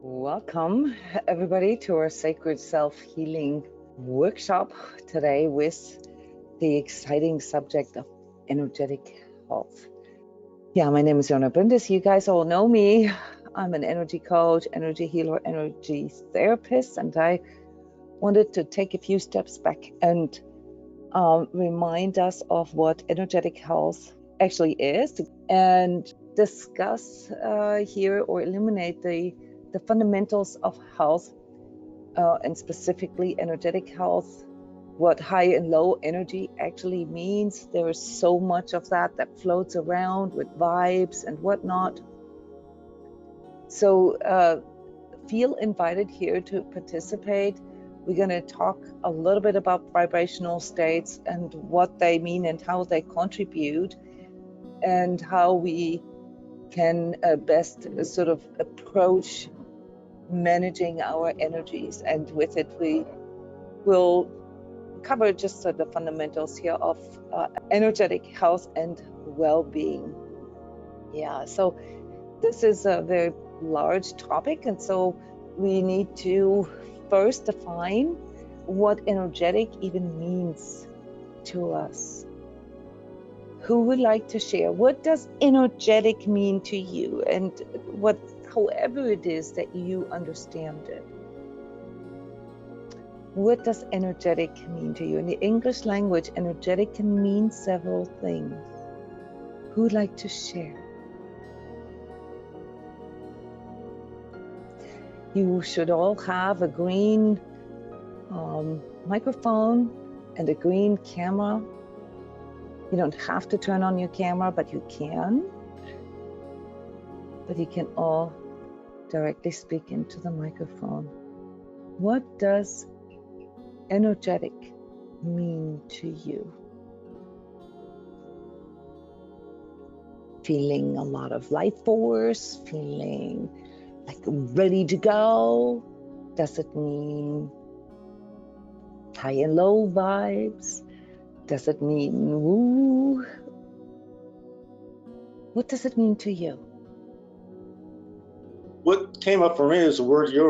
Welcome, everybody, to our Sacred Self-Healing workshop today with the exciting subject of energetic health. Yeah, my name is Jona Bryndis. You guys all know me. I'm an energy coach, energy healer, energy therapist, and I wanted to take a few steps back and remind us of what energetic health actually is and discuss here or illuminate the fundamentals of health and specifically energetic health, what high and low energy actually means. There is so much of that floats around with vibes and whatnot. So feel invited here to participate. We're going to talk a little bit about vibrational states and what they mean and how they contribute and how we can best sort of approach managing our energies, and with it we will cover just the fundamentals here of energetic health and well-being. Yeah, so this is a very large topic, and so we need to first define what energetic even means to us. Who would like to share? What does energetic mean to you, and what, however it is that you understand it? What does energetic mean to you? In the English language, energetic can mean several things. Who would like to share? You should all have a green microphone and a green camera. You don't have to turn on your camera, but you can. But you can all directly speak into the microphone. What does energetic mean to you? Feeling a lot of life force, feeling like ready to go? Does it mean high and low vibes? Does it mean woo? What does it mean to you? What came up for me is a word you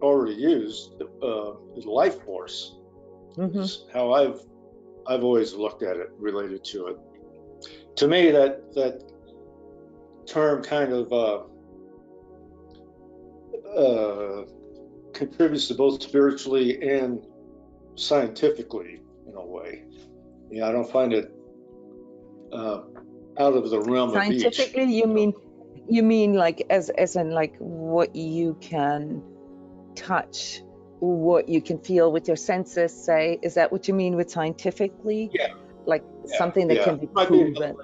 already used, is life force. Mm-hmm. Is how I've always looked at it, related to it. To me, that term kind of contributes to both spiritually and scientifically in a way. Yeah, I don't find it out of the realm of each. Scientifically, you mean like as in like what you can touch, what you can feel with your senses, say? Is that what you mean with scientifically? Yeah. Like something that can be proven.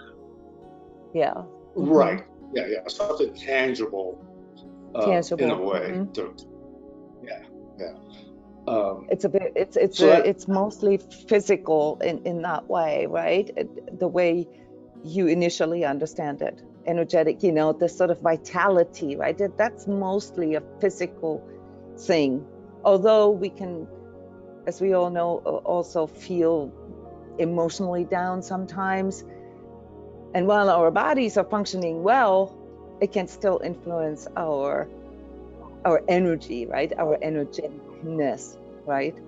Yeah. Right. Yeah. Something tangible. Tangible. In a way. It's mostly physical in that way, right? The way you initially understand it. Energetic, the sort of vitality, right? That's mostly a physical thing. Although we can, as we all know, also feel emotionally down sometimes. And while our bodies are functioning well, it can still influence our energy, right? Our energeticness, right?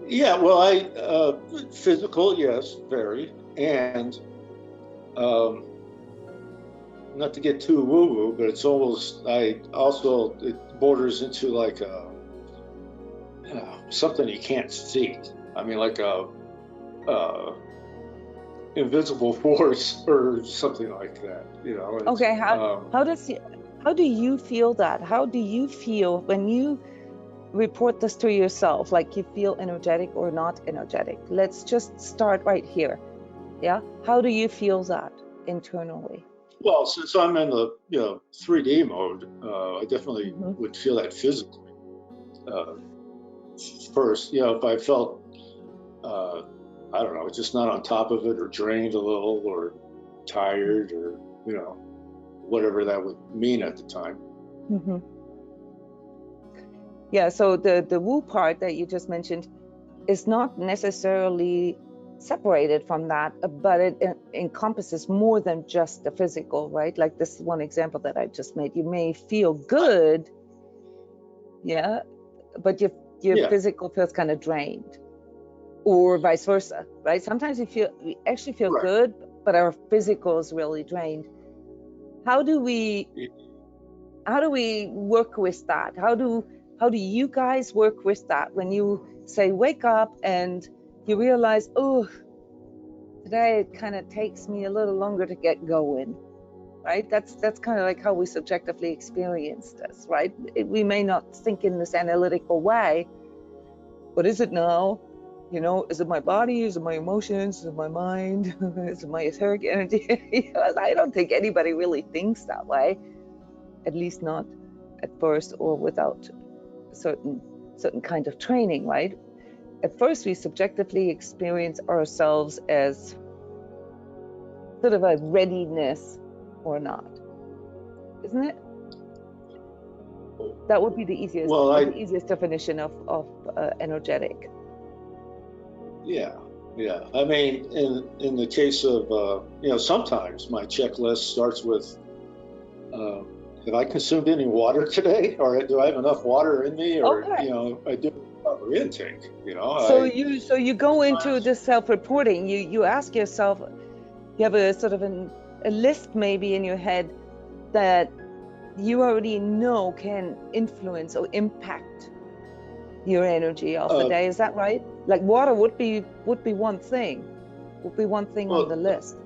Yeah, well, physical, yes, very. And not to get too woo-woo, but it's almost, it borders into like something you can't see. I mean, like a invisible force or something like that, Okay, how do you feel that? How do you feel when you report this to yourself, like you feel energetic or not energetic? Let's just start right here. Yeah, how do you feel that internally? Well, since I'm in the 3D mode, I definitely would feel that physically. First, if I felt I don't know, just not on top of it, or drained a little, or tired, or whatever that would mean at the time. Yeah, so the woo part that you just mentioned is not necessarily separated from that, but it encompasses more than just the physical, right? Like this one example that I just made, you may feel good, yeah, but your Yeah. physical feels kind of drained, or vice versa, right? Sometimes we actually feel Right. good, but our physical is really drained. How do we work with that? How do you guys work with that when you say wake up and you realize, oh, today it kind of takes me a little longer to get going, right? That's kind of like how we subjectively experience this, right? We may not think in this analytical way. What is it now? You know, is it my body? Is it my emotions? Is it my mind? Is it my etheric energy? I don't think anybody really thinks that way, at least not at first or without a certain kind of training, right? At first, we subjectively experience ourselves as sort of a readiness or not, isn't it? That would be the easiest, the easiest definition of energetic. Yeah. I mean, in the case of you know, sometimes my checklist starts with, have I consumed any water today, or do I have enough water in me, or you know, I do proper intake. You know. So you go into this self-reporting. You ask yourself. You have a sort of a list maybe in your head that you already know can influence or impact your energy of the day. Is that right? Like water would be one thing, on the list.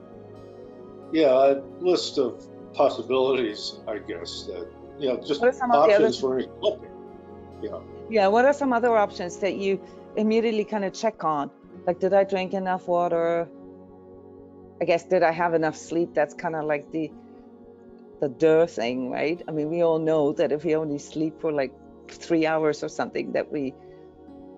Yeah, a list of possibilities, I guess, that, you know, just options for me. Yeah. Yeah, what are some other options that you immediately kind of check on? Like, did I drink enough water? I guess, did I have enough sleep? That's kind of like the thing, right? I mean, we all know that if we only sleep for like 3 hours or something, that we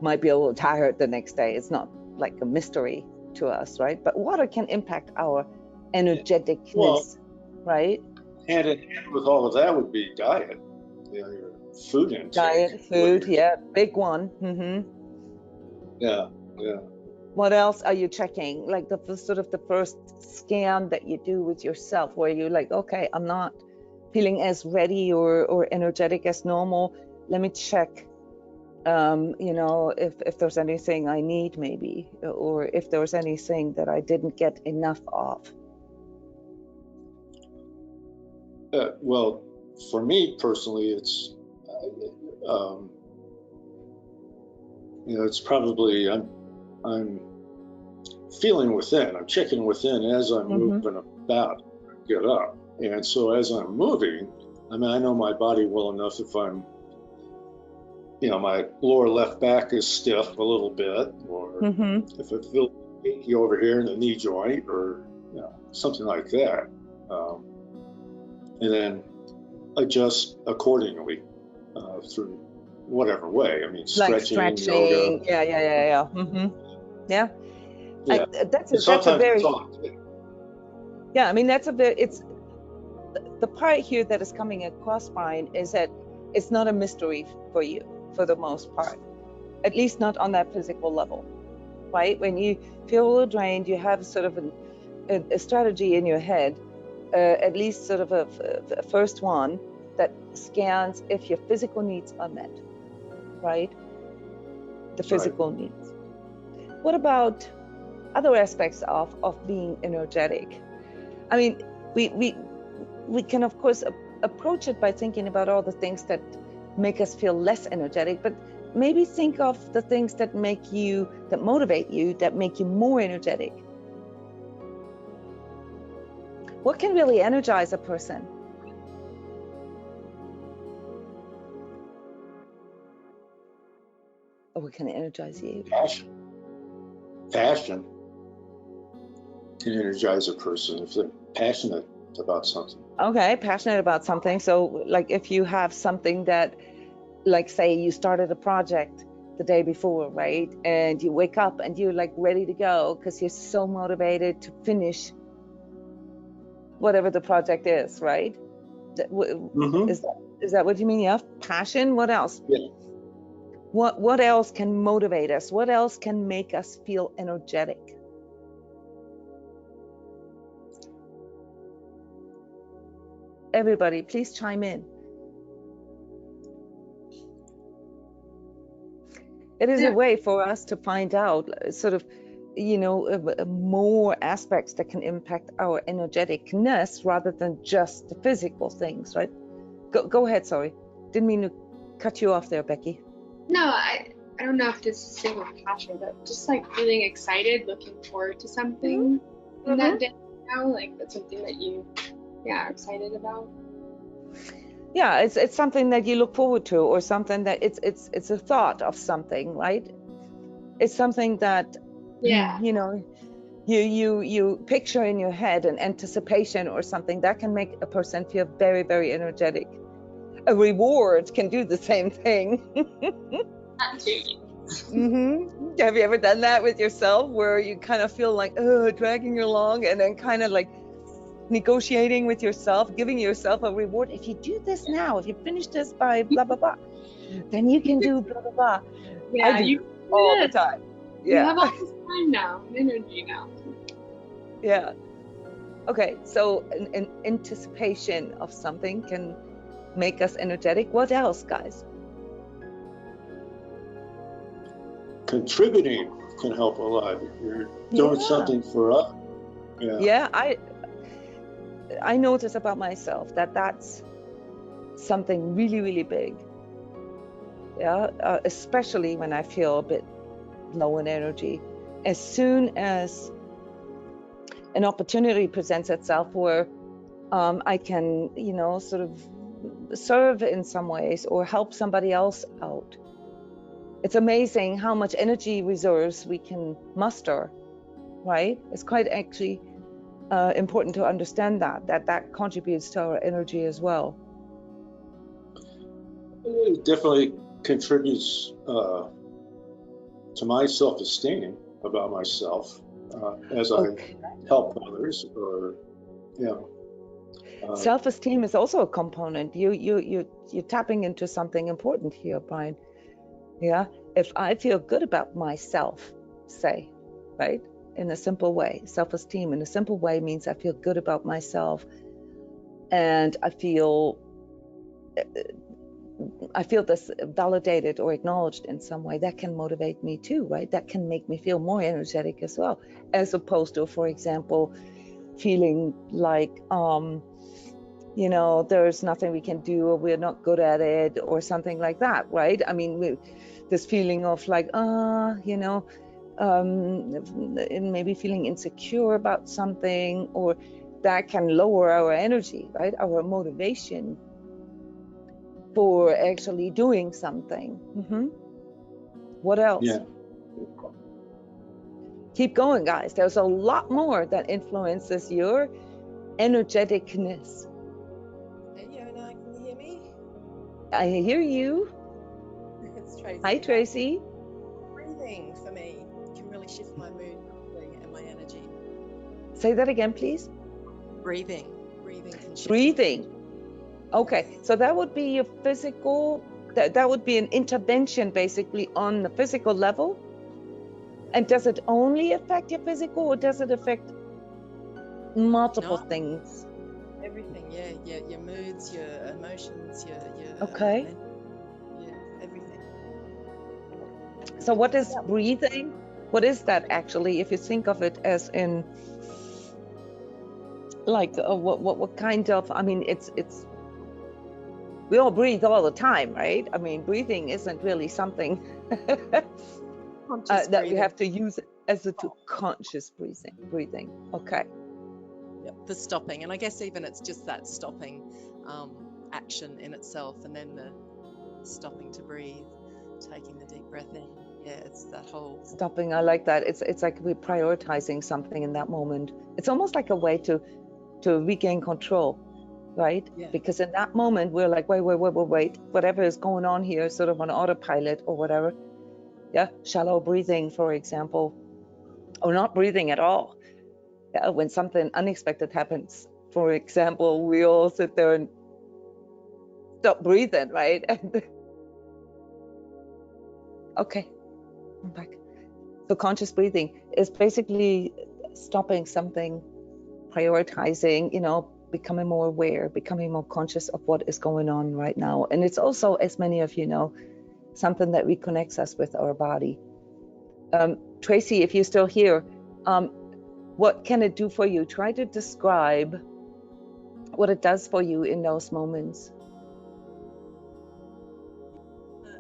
might be a little tired the next day. It's not like a mystery to us, right? But water can impact our energeticness, right? Hand in hand with all of that would be diet, you know, your food intake. Diet, food, yeah, big one. Yeah. What else are you checking? Like the sort of the first scan that you do with yourself, where you're like, okay, I'm not feeling as ready or energetic as normal. Let me check, you know, if there's anything I need maybe, or if there's anything that I didn't get enough of. Well, for me personally, it's, you know, it's probably, I'm feeling within, I'm checking within as I'm moving about, get up. And so as I'm moving, I mean, I know my body well enough if I'm, you know, my lower left back is stiff a little bit, or if I feel achy over here in the knee joint, or, you know, something like that. And then adjust accordingly through whatever way. I mean, stretching, yoga. Yeah. Yeah. That's a very. Yeah, I mean, it's the part here that is coming across, Brian, is that it's not a mystery for you for the most part, at least not on that physical level, right? When you feel a little drained, you have sort of a strategy in your head, at least sort of a first one that scans if your physical needs are met, right? The physical needs. What about other aspects of being energetic? I mean, we can of course approach it by thinking about all the things that make us feel less energetic, but maybe think of the things that motivate you, that make you more energetic. What can really energize a person? Or what can energize you? Passion can energize a person if they're passionate about something. Okay, passionate about something. So like if you have something that, like say you started a project the day before, right? And you wake up and you're like ready to go because you're so motivated to finish whatever the project is, right? Is that what you mean? Yeah, passion. What else? Yeah. What else can motivate us? What else can make us feel energetic? Everybody, please chime in. It is a way for us to find out sort of, you know, more aspects that can impact our energeticness rather than just the physical things, right? Go ahead, sorry. Didn't mean to cut you off there, Becky. No, I don't know if this is the same with Pasha, but just like feeling excited, looking forward to something in that day now, like that's something that you are excited about. Yeah, it's something that you look forward to, or something that it's a thought of something, right? It's something that you know, you picture in your head, an anticipation or something that can make a person feel very, very energetic. A reward can do the same thing. Have you ever done that with yourself, where you kind of feel like, oh, dragging you along, and then kind of like negotiating with yourself, giving yourself a reward? If you do this now, if you finish this by blah blah blah, then you can do blah blah blah. Yeah, I do all the time. Yeah, you have all this time now, energy now. Yeah. Okay, so an anticipation of something can make us energetic. What else, guys? Contributing can help a lot. If you're doing something for us. Yeah, I notice about myself that that's something really, really big. Yeah, especially when I feel a bit low in energy. As soon as an opportunity presents itself where I can, you know, sort of serve in some ways or help somebody else out, it's amazing how much energy reserves we can muster, right? It's quite actually important to understand that contributes to our energy as well. It definitely contributes to my self-esteem about myself as I help others, or self-esteem is also a component. You're tapping into something important here, Brian. Yeah, if I feel good about myself, say, right, in a simple way, self-esteem in a simple way means I feel good about myself, and I feel this validated or acknowledged in some way. That can motivate me too, right? That can make me feel more energetic as well, as opposed to, for example, feeling like you know, there's nothing we can do, or we're not good at it, or something like that, right? I mean, this feeling of like, you know, maybe feeling insecure about something, or that can lower our energy, right? Our motivation for actually doing something. What else? Yeah. Keep going, guys. There's a lot more that influences your energeticness. Hey, Jona, can you hear me? I hear you. It's Tracy. Hi, Tracy. Breathing for me can really shift my mood and my energy. Say that again, please. Breathing can shift. Breathing. Okay, so that would be your physical, that would be an intervention basically on the physical level. And does it only affect your physical, or does it affect multiple things? Everything, yeah. Your moods, your emotions, your okay. Everything. So what is breathing? What is that actually, if you think of it as in like what kind of, I mean, it's we all breathe all the time, right? I mean, breathing isn't really something that we have to use as a conscious breathing. Okay. Yep, the stopping, and I guess even it's just that stopping action in itself, and then the stopping to breathe, taking the deep breath in. Yeah, it's that whole stopping. I like that. It's like we're prioritizing something in that moment. It's almost like a way to regain control, right? Yeah. Because in that moment we're like, wait, whatever is going on here is sort of on autopilot or whatever. Yeah, shallow breathing, for example, or not breathing at all. Yeah, when something unexpected happens, for example, we all sit there and stop breathing, right? Okay, I'm back. So conscious breathing is basically stopping something, prioritizing, you know, becoming more aware, becoming more conscious of what is going on right now. And it's also, as many of you know, something that reconnects us with our body. Tracy, if you're still here, what can it do for you? Try to describe what it does for you in those moments.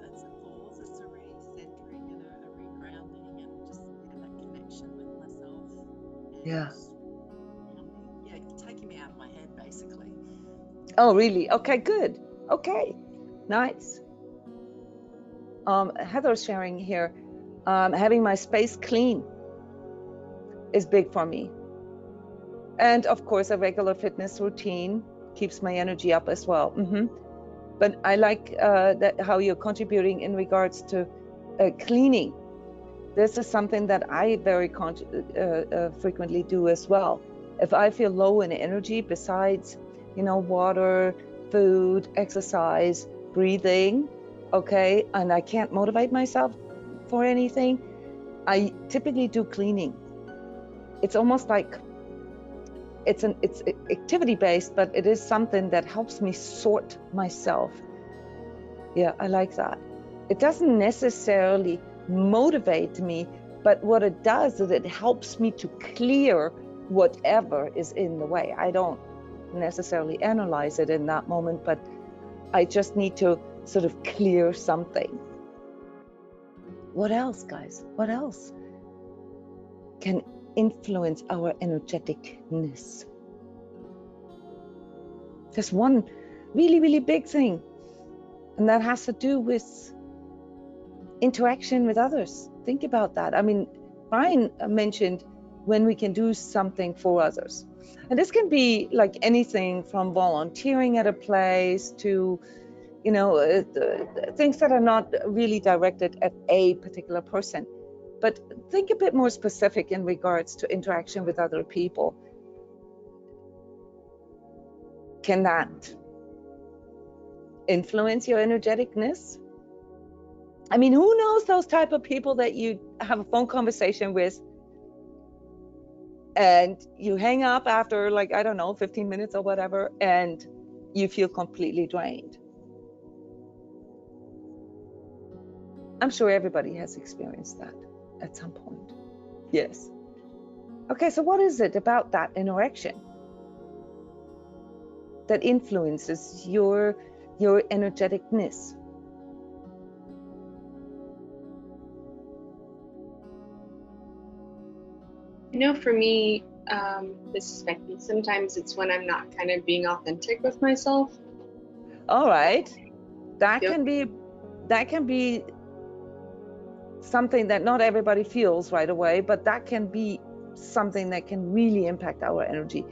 It's a pause, it's a recentering and a regrounding, and just that connection with myself. And Yeah. Taking me out of my head, basically. Oh, really? Okay, good. Okay, nice. Heather's sharing here, having my space clean is big for me. And of course, a regular fitness routine keeps my energy up as well. But I like that how you're contributing in regards to cleaning. This is something that I very frequently do as well. If I feel low in energy, besides, you know, water, food, exercise, breathing, okay, and I can't motivate myself for anything, I typically do cleaning. It's almost like it's activity based, but it is something that helps me sort myself. Yeah, I like that. It doesn't necessarily motivate me, but what it does is it helps me to clear whatever is in the way. I don't necessarily analyze it in that moment, but I just need to sort of clear something. What else, guys? What else can influence our energeticness? There's one really, really big thing, and that has to do with interaction with others. Think about that. I mean, Brian mentioned when we can do something for others. And this can be like anything from volunteering at a place to, you know, things that are not really directed at a particular person. But think a bit more specific in regards to interaction with other people. Can that influence your energeticness? I mean, who knows those type of people that you have a phone conversation with and you hang up after, like, I don't know, 15 minutes or whatever, and you feel completely drained. I'm sure everybody has experienced that at some point. Yes. Okay, so what is it about that interaction that influences your energeticness? I know for me, this is Becky, sometimes it's when I'm not kind of being authentic with myself. All right. That can be something that not everybody feels right away, but that can be something that can really impact our energy.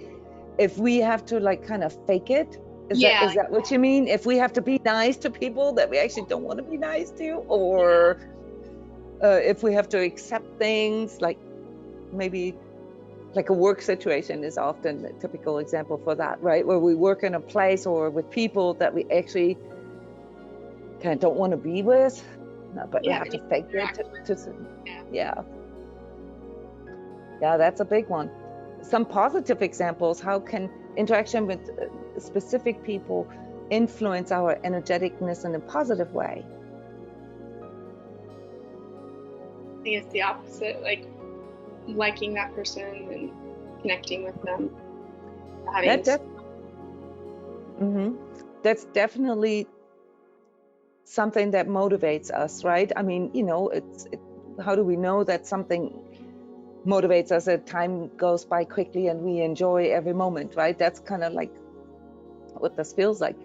If we have to like kind of fake it, is that what you mean? If we have to be nice to people that we actually don't want to be nice to, or if we have to accept things, like maybe like a work situation is often a typical example for that, right? Where we work in a place or with people that we actually kind of don't want to be with, but we have to fake it yeah, that's a big one. Some positive examples: how can interaction with specific people influence our energeticness in a positive way? I think it's the opposite, like liking that person and connecting with them. That's definitely something that motivates us, right? I mean, you know, how do we know that something motivates us? That time goes by quickly and we enjoy every moment, right? That's kind of like what this feels like.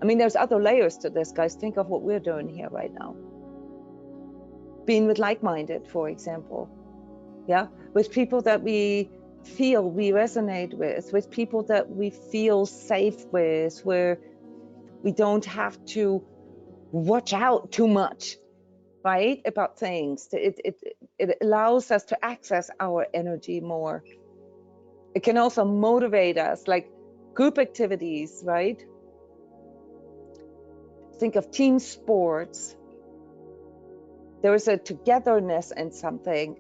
I mean, there's other layers to this, guys. Think of what we're doing here right now. Being with like-minded, for example, with people that we feel we resonate with people that we feel safe with, where we don't have to watch out too much, right, about things. It allows us to access our energy more. It can also motivate us, like group activities, right? Think of team sports. There is a togetherness in something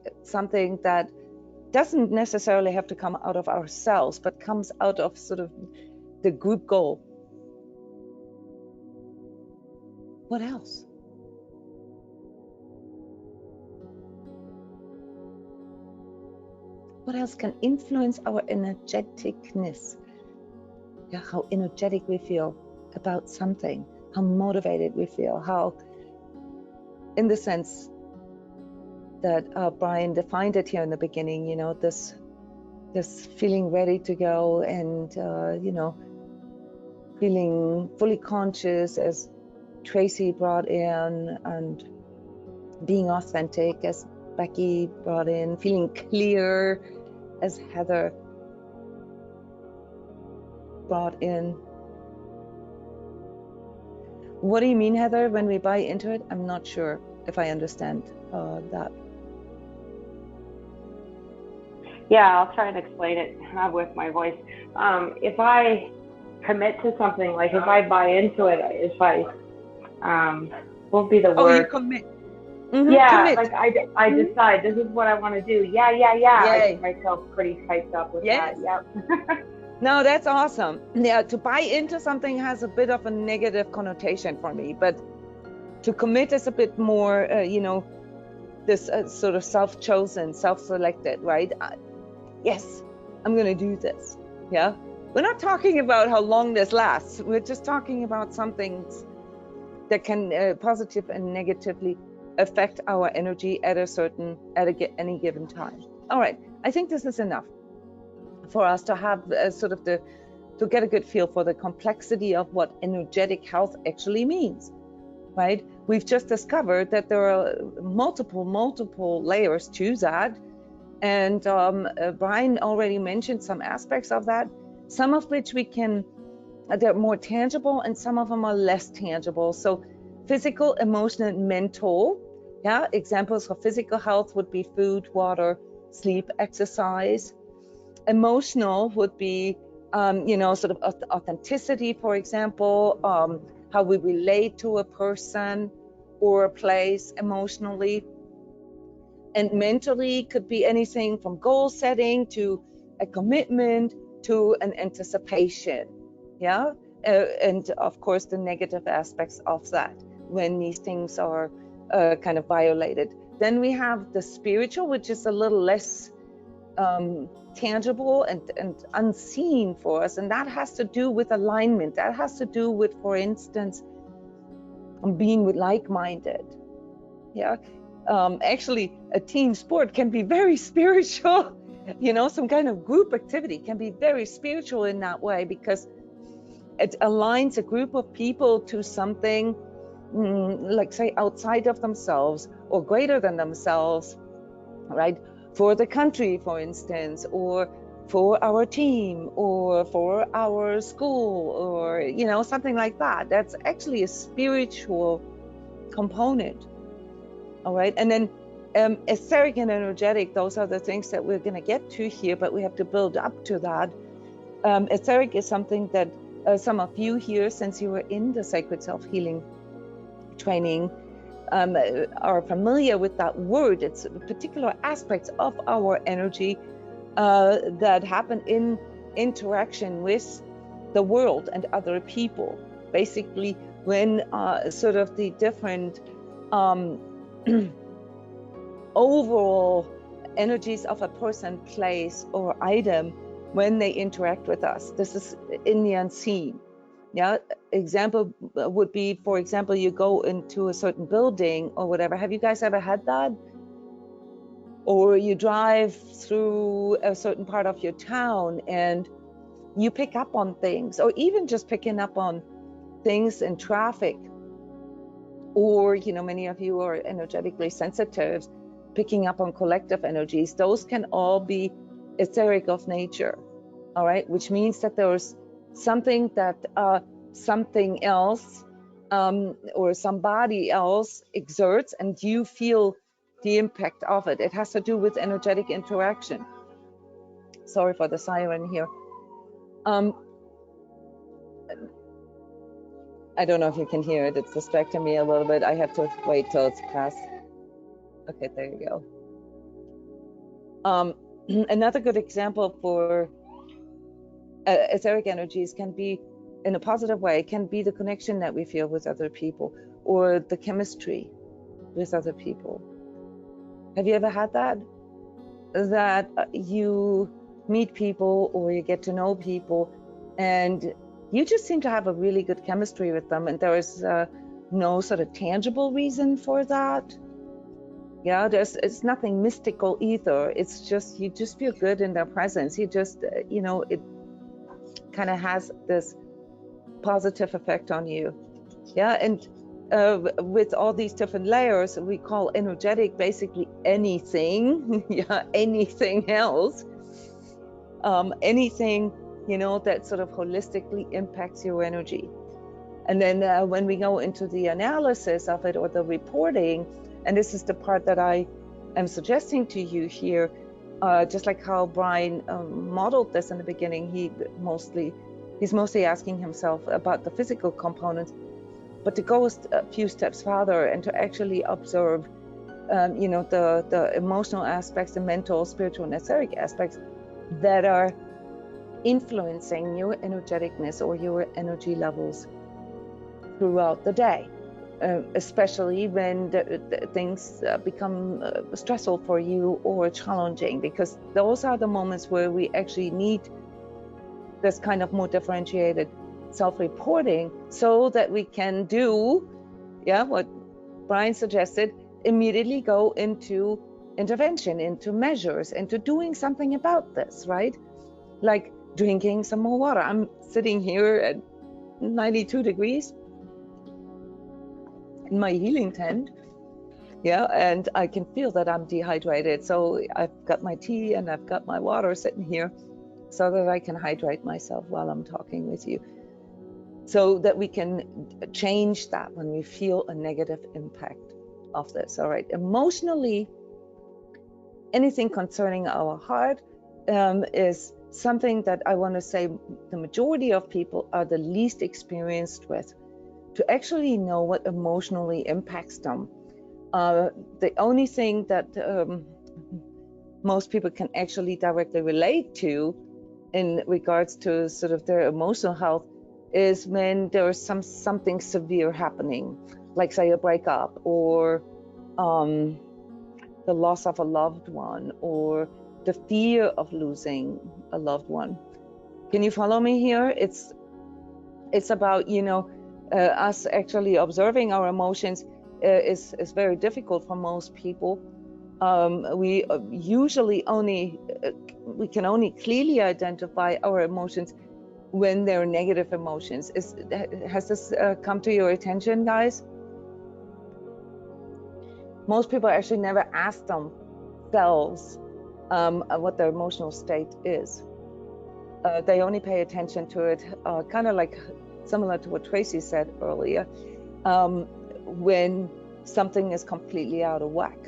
that doesn't necessarily have to come out of ourselves, but comes out of sort of the group goal. What else? What else can influence our energeticness? Yeah, how energetic we feel about something, how motivated we feel, how, in the sense that Brian defined it here in the beginning, you know, this feeling ready to go, and you know, feeling fully conscious, as Tracy brought in, and being authentic, as Becky brought in, feeling clear, as Heather brought in. What do you mean, Heather, when we buy into it? I'm not sure if I understand that. Yeah, I'll try and explain it with my voice. If I commit to something, like if I buy into it, if I, what would be the word? Oh, you commit. Yeah, commit. like I decide this is what I want to do. Yeah. Yay. I get myself pretty hyped up with that. Yep. No, that's awesome. Yeah, to buy into something has a bit of a negative connotation for me, but to commit is a bit more, you know, this sort of self-chosen, self-selected, right? Yes, I'm going to do this. Yeah. We're not talking about how long this lasts. We're just talking about some things that can positive and negatively affect our energy at any given time. All right. I think this is enough for us to have sort of to get a good feel for the complexity of what energetic health actually means, right? We've just discovered that there are multiple layers to that. And Brian already mentioned some aspects of that, some of which they're more tangible, and some of them are less tangible. So physical, emotional, and mental. Yeah, examples of physical health would be food, water, sleep, exercise. Emotional would be, you know, sort of authenticity, for example, how we relate to a person or a place emotionally. And mentally could be anything from goal setting to a commitment to an anticipation. Yeah. And of course, the negative aspects of that when these things are kind of violated. Then we have the spiritual, which is a little less tangible and unseen for us. And that has to do with alignment. That has to do with, for instance, being with like-minded. Yeah. Actually, a team sport can be very spiritual. You know, some kind of group activity can be very spiritual in that way, because it aligns a group of people to something, like say outside of themselves or greater than themselves, right? For the country, for instance, or for our team, or for our school, or, you know, something like that. That's actually a spiritual component. All right. And then etheric and energetic, those are the things that we're going to get to here, but we have to build up to that. Etheric is something that some of you here, since you were in the sacred self-healing training, are familiar with that word. It's particular aspects of our energy that happen in interaction with the world and other people. Basically, when sort of the different overall energies of a person, place, or item when they interact with us. This is in the unseen. Yeah, example would be, for example, you go into a certain building or whatever. Have you guys ever had that? Or you drive through a certain part of your town and you pick up on things, or even just picking up on things in traffic. Or, you know, many of you are energetically sensitive, picking up on collective energies. Those can all be etheric of nature, all right? Which means that there's something that something else or somebody else exerts, and you feel the impact of it. It has to do with energetic interaction. Sorry for the siren here. I don't know if you can hear it. It's distracting me a little bit. I have to wait till it's past. Okay, there you go. Another good example for etheric energies can be, in a positive way, can be the connection that we feel with other people, or the chemistry with other people. Have you ever had that? That you meet people or you get to know people and you just seem to have a really good chemistry with them, and there is no sort of tangible reason for that. Yeah, it's nothing mystical either. It's just, you just feel good in their presence. You just, you know, it kind of has this positive effect on you. Yeah, and with all these different layers, we call energetic basically anything, yeah, anything else, anything, you know, that sort of holistically impacts your energy. And then when we go into the analysis of it, or the reporting, and this is the part that I am suggesting to you here, just like how Brian modeled this in the beginning, he's mostly asking himself about the physical components, but to go a few steps further and to actually observe, you know, the emotional aspects, the mental, spiritual, and etheric aspects that are influencing your energeticness or your energy levels throughout the day, especially when things become stressful for you or challenging, because those are the moments where we actually need this kind of more differentiated self-reporting, so that we can do, yeah, what Brian suggested, immediately go into intervention, into measures, into doing something about this, right? Like drinking some more water. I'm sitting here at 92 degrees in my healing tent, yeah, and I can feel that I'm dehydrated. So I've got my tea and I've got my water sitting here so that I can hydrate myself while I'm talking with you, so that we can change that when we feel a negative impact of this. All right, emotionally, anything concerning our heart is something that I want to say the majority of people are the least experienced with, to actually know what emotionally impacts them. The only thing that most people can actually directly relate to in regards to sort of their emotional health is when there's something severe happening, like say a breakup, or the loss of a loved one, or the fear of losing a loved one. Can you follow me here? It's about, you know, us actually observing our emotions is very difficult for most people. We usually we can only clearly identify our emotions when they're negative emotions. Has this come to your attention, guys? Most people actually never ask themselves what their emotional state is. They only pay attention to it, kind of like similar to what Tracy said earlier, when something is completely out of whack,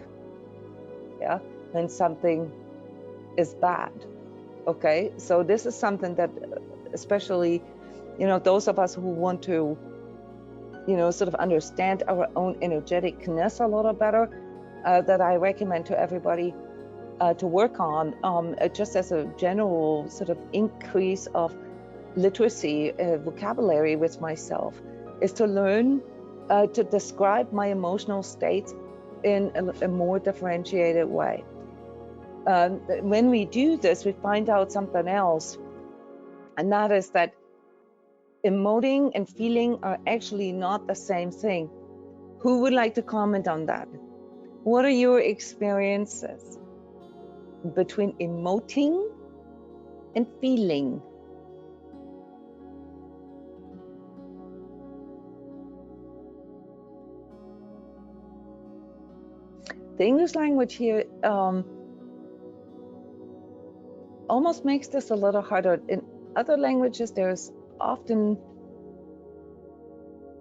yeah, when something is bad. Okay, so this is something that especially, you know, those of us who want to, you know, sort of understand our own energeticness a little better, that I recommend to everybody to work on, just as a general sort of increase of literacy, vocabulary with myself, is to learn to describe my emotional states in a more differentiated way. When we do this, we find out something else, and that is that emoting and feeling are actually not the same thing. Who would like to comment on that? What are your experiences between emoting and feeling? The English language here almost makes this a little harder. In other languages, there's often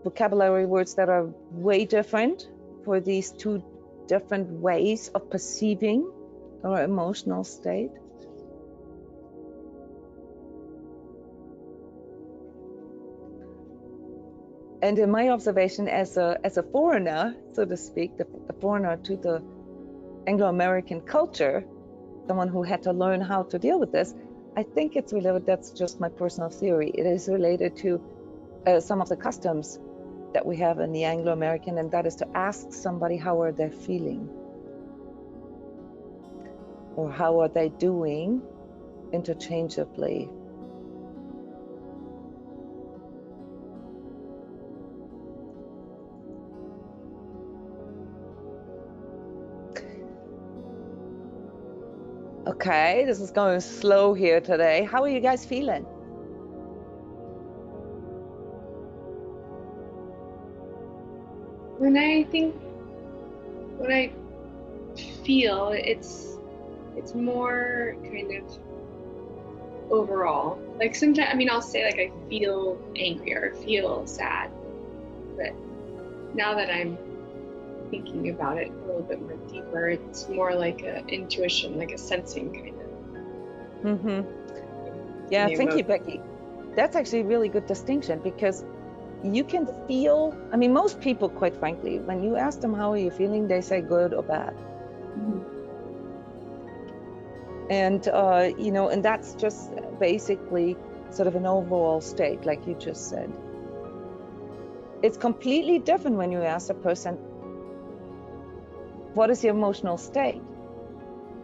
vocabulary words that are way different for these two different ways of perceiving our emotional state. And in my observation as a foreigner, so to speak, the foreigner to the Anglo-American culture, someone who had to learn how to deal with this, I think it's related, that's just my personal theory, it is related to some of the customs that we have in the Anglo-American, and that is to ask somebody how are they feeling or how are they doing interchangeably. Okay, this is going slow here today. How are you guys feeling? When I feel, it's more kind of overall. Like sometimes, I mean, I'll say like I feel angry or I feel sad, but now that I'm thinking about it a little bit more deeper, it's more like an intuition, like a sensing kind of. Yeah, thank you, Becky. That's actually a really good distinction, because you can feel, I mean, most people, quite frankly, when you ask them how are you feeling, they say good or bad. And you know, and that's just basically sort of an overall state, like you just said. It's completely different when you ask a person, what is your emotional state?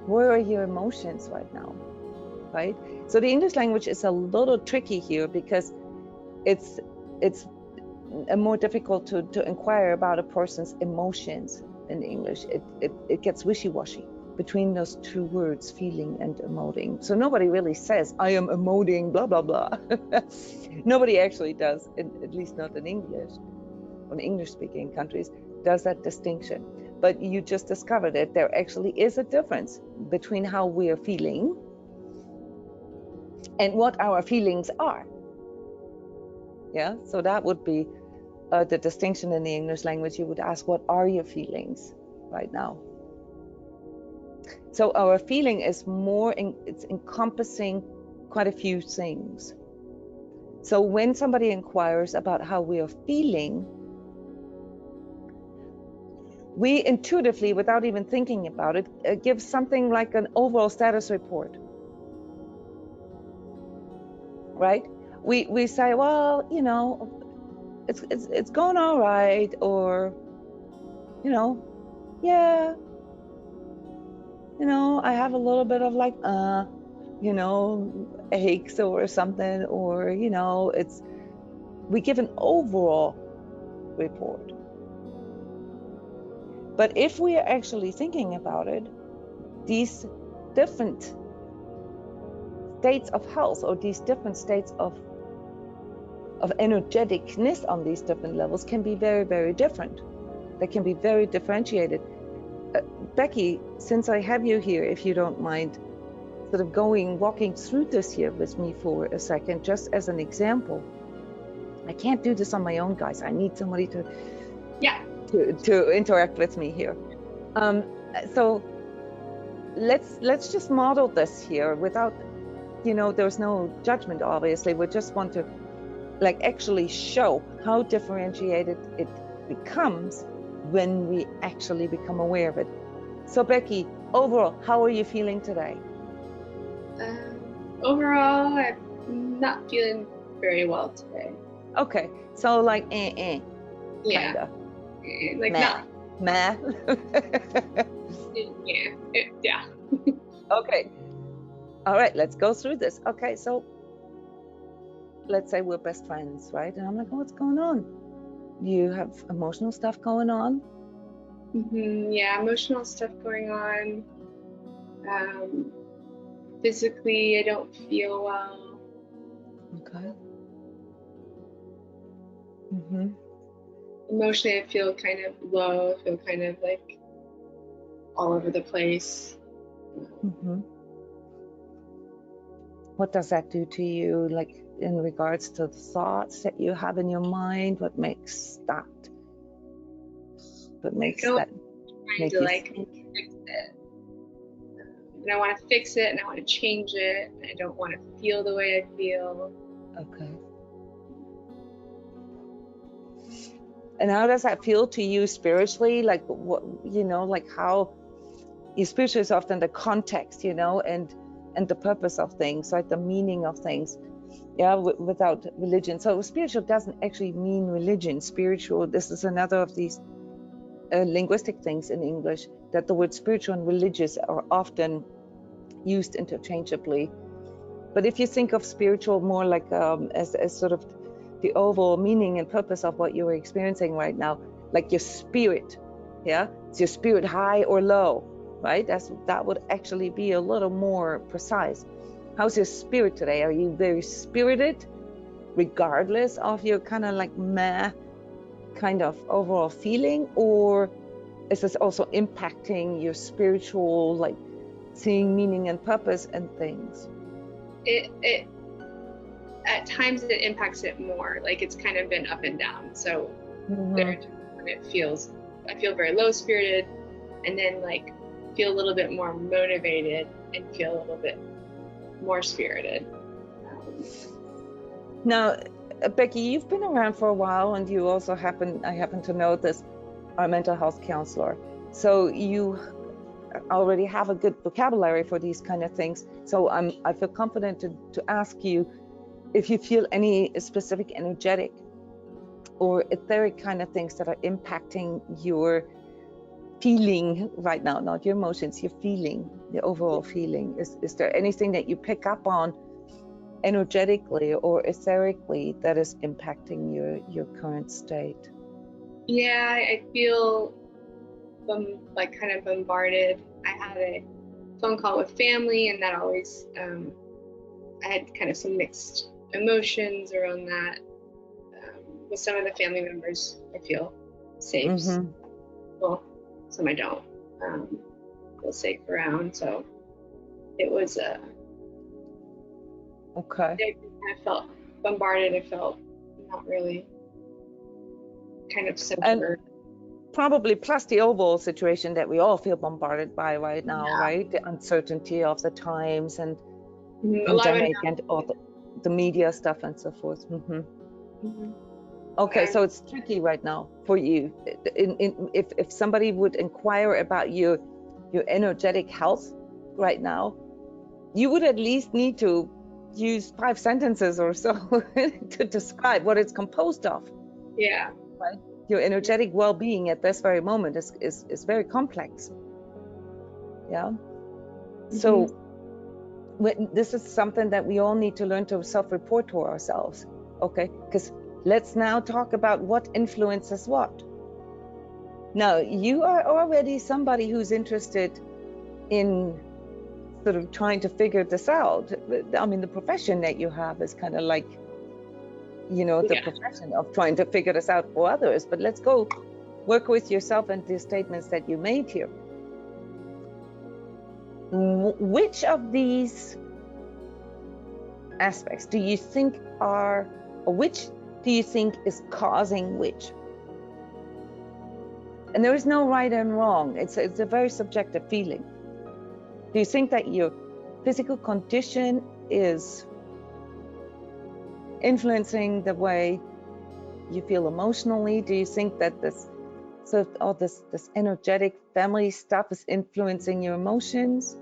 Where are your emotions right now? Right? So the English language is a little tricky here, because it's more difficult to inquire about a person's emotions in English. It gets wishy-washy between those two words, feeling and emoting. So nobody really says, I am emoting, blah, blah, blah. Nobody actually does, at least not in English, or in English-speaking countries, does that distinction. But you just discovered it. There actually is a difference between how we are feeling and what our feelings are. Yeah, so that would be the distinction in the English language. You would ask, what are your feelings right now? So our feeling is more, it's encompassing quite a few things. So when somebody inquires about how we are feeling, we intuitively, without even thinking about it, give something like an overall status report, right? We say, well, you know, it's going all right, or, you know, yeah, you know, I have a little bit of like, you know, aches or something, or, you know, we give an overall report. But if we are actually thinking about it, these different states of health, or these different states of energeticness on these different levels, can be very, very different. They can be very differentiated. Becky, since I have you here, if you don't mind sort of walking through this here with me for a second, just as an example. I can't do this on my own, guys. I need somebody to interact with me here. So let's just model this here without, you know, there's no judgment, obviously. We just want to like actually show how differentiated it becomes when we actually become aware of it. So Becky, overall, how are you feeling today? Overall, I'm not feeling very well today. Okay, so like yeah, kinda. like meh. yeah. Okay, all right, let's go through this. Okay, so let's say we're best friends, right? And I'm like, what's going on? You have emotional stuff going on? Yeah, emotional stuff going on. Physically, I don't feel well. Okay. Emotionally, I feel kind of low. I feel kind of like all over the place. What does that do to you, like in regards to the thoughts that you have in your mind? What makes that? What makes that? Trying to like fix it. And I want to fix it, and I want to change it. And I don't want to feel the way I feel. Okay. And how does that feel to you spiritually? Like what, you know, like how your spiritual is often the context, you know, and and the purpose of things, right? The meaning of things, yeah, without religion. So spiritual doesn't actually mean religion. Spiritual, this is another of these linguistic things in English, that the word spiritual and religious are often used interchangeably. But if you think of spiritual more like as sort of the overall meaning and purpose of what you're experiencing right now, like your spirit, yeah, is your spirit high or low, right? That would actually be a little more precise. How's your spirit today? Are you very spirited, regardless of your kind of like meh kind of overall feeling, or is this also impacting your spiritual, like seeing meaning and purpose and things? It at times it impacts it more. Like it's kind of been up and down. So there are times when I feel very low spirited, and then like feel a little bit more motivated and feel a little bit more spirited. Now, Becky, you've been around for a while, and you also I happen to know this, our mental health counselor. So you already have a good vocabulary for these kind of things. So I feel confident to ask you if you feel any specific energetic or etheric kind of things that are impacting your feeling right now, not your emotions, your feeling, the overall feeling. Is there anything that you pick up on energetically or etherically that is impacting your current state? Yeah, I feel like kind of bombarded. I had a phone call with family, and that always I had kind of some mixed emotions around that. With some of the family members, I feel safe. Well, some I don't feel safe around. So it was okay. I felt bombarded. I felt not really kind of centered. Probably plus the overall situation that we all feel bombarded by right now, right? The uncertainty of the times and pandemic and all the media stuff and so forth. Okay, so it's tricky right now for you. If somebody would inquire about your energetic health right now, you would at least need to use 5 sentences or so to describe what it's composed of. Yeah. Right? Your energetic well-being at this very moment is very complex. Yeah. So this is something that we all need to learn to self-report to ourselves. Okay, because let's now talk about what influences what. Now, you are already somebody who's interested in sort of trying to figure this out. I mean, the profession that you have is kind of like, the profession of trying to figure this out for others. But let's go work with yourself and the statements that you made here. Which of these aspects do you think which do you think is causing which? And there is no right and wrong. It's a very subjective feeling. Do you think that your physical condition is influencing the way you feel emotionally? Do you think that this energetic family stuff is influencing your emotions?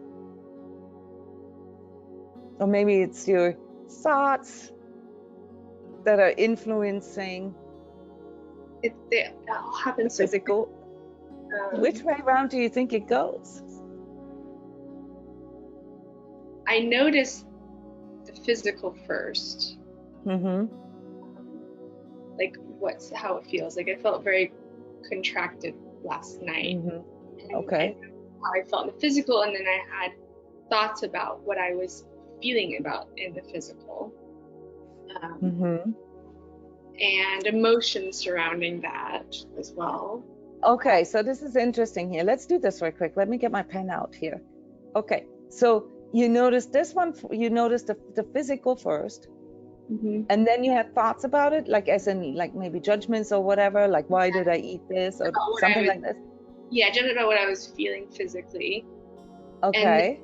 Or maybe it's your thoughts that are influencing it all happens physical. Which way around do you think it goes? I noticed the physical first. Like how it feels. Like I felt very contracted last night. Okay. How I felt in the physical, and then I had thoughts about what I was feeling about in the physical. And emotions surrounding that as well. Okay, so this is interesting here. Let's do this real quick. Let me get my pen out here. Okay, so you noticed this one, you noticed the physical first, and then you had thoughts about it, like as in like maybe judgments or whatever, like why did I eat this or something like this? Yeah, judgment about what I was feeling physically. Okay. And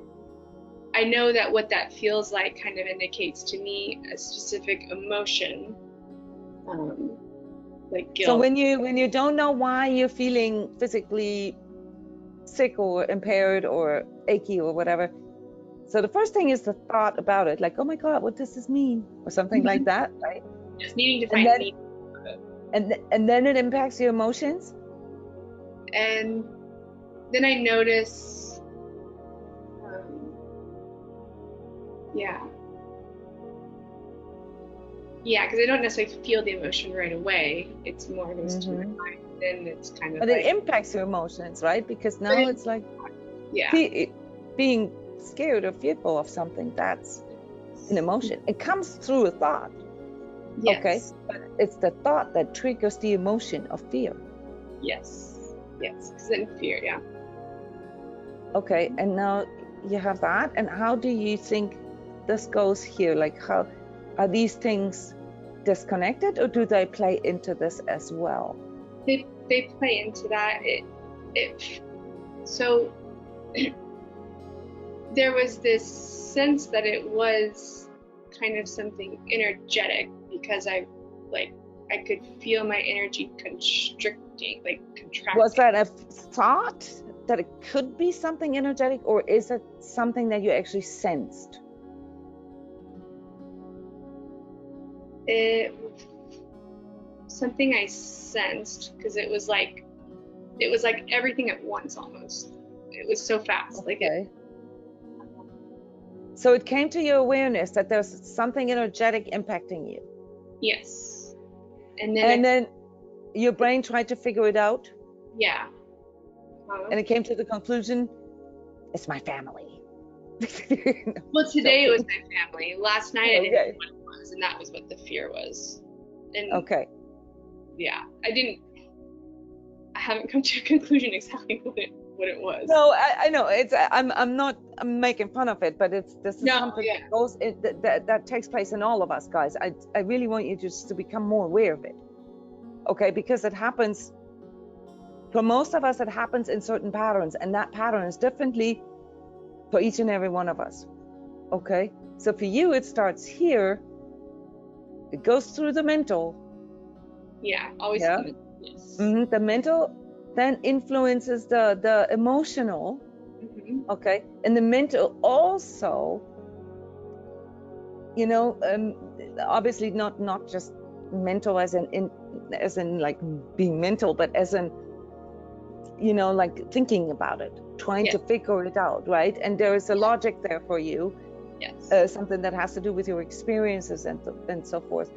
I know that what that feels like kind of indicates to me a specific emotion, like guilt. So when you don't know why you're feeling physically sick or impaired or achy or whatever, So the first thing is the thought about it, like, oh my God, what does this mean? Or something like that, right? Just needing to find meaning. And then it impacts your emotions. And then I notice, because I don't necessarily feel the emotion right away. It's more goes to my mind. Then it's kind of. But it impacts your emotions, right? Because now it's like, being scared or fearful of something, that's an emotion. It comes through a thought. Yes. Okay, but it's the thought that triggers the emotion of fear. Yes, because then fear, Okay, and now you have that, and how do you think this goes here? Like, how are these things disconnected, or do they play into this as well? They play into that. So there was this sense that it was kind of something energetic, because I could feel my energy constricting, like contracting. Was that a thought that it could be something energetic, or is it something that you actually sensed? Something I sensed, because it was like everything at once almost. It was so fast. Okay. So it came to your awareness that there's something energetic impacting you. Yes. And then your brain tried to figure it out. Yeah. And it came to the conclusion, it's my family. Well, today it was my family. Last night I didn't know what it was, and that was what the fear was. And yeah, I haven't come to a conclusion exactly what it was. No, I know I'm making fun of it, but this is something that goes that takes place in all of us, guys. I really want you just to become more aware of it. Okay, because it happens for most of us, it happens in certain patterns, and that pattern is differently for each and every one of us. Okay, so for you it starts here, it goes through the mental. Always. Yes. The mental then influences the emotional. Okay, and the mental also, obviously not just mental as in like being mental, but as in like thinking about it, trying to figure it out, right? And there is a logic there for you. Yes. Something that has to do with your experiences and so forth,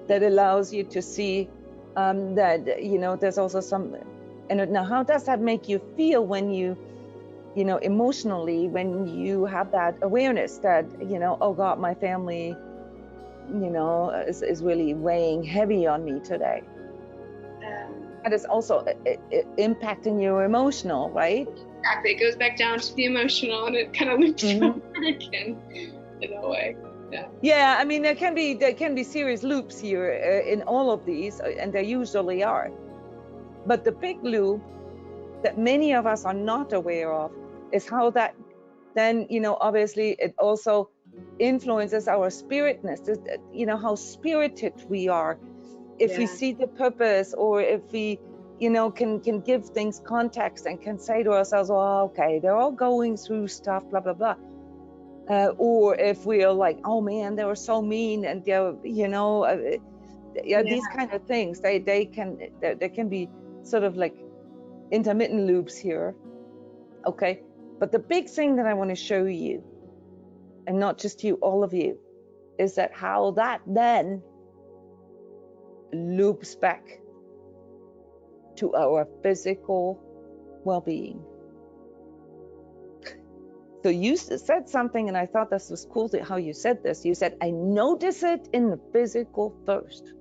that allows you to see that there's also some. And now, how does that make you feel when you emotionally, when you have that awareness that oh God, my family is really weighing heavy on me today? And it's also impacting your emotional, right? Exactly. It goes back down to the emotional, and it kind of loops over again in a way. Yeah, I mean, there can be serious loops here in all of these, and there usually are. But the big loop that many of us are not aware of is how that then, obviously it also influences our spiritness, how spirited we are. If we see the purpose, or if we, can give things context and can say to ourselves, oh, okay, they're all going through stuff, blah, blah, blah. Or if we are like, oh man, they were so mean, and they're, these kind of things, there can be sort of like intermittent loops here. Okay, but the big thing that I want to show you, and not just you, all of you, is that how that then loops back to our physical well-being. So you said something, and I thought this was cool how you said this. You said, I notice it in the physical first.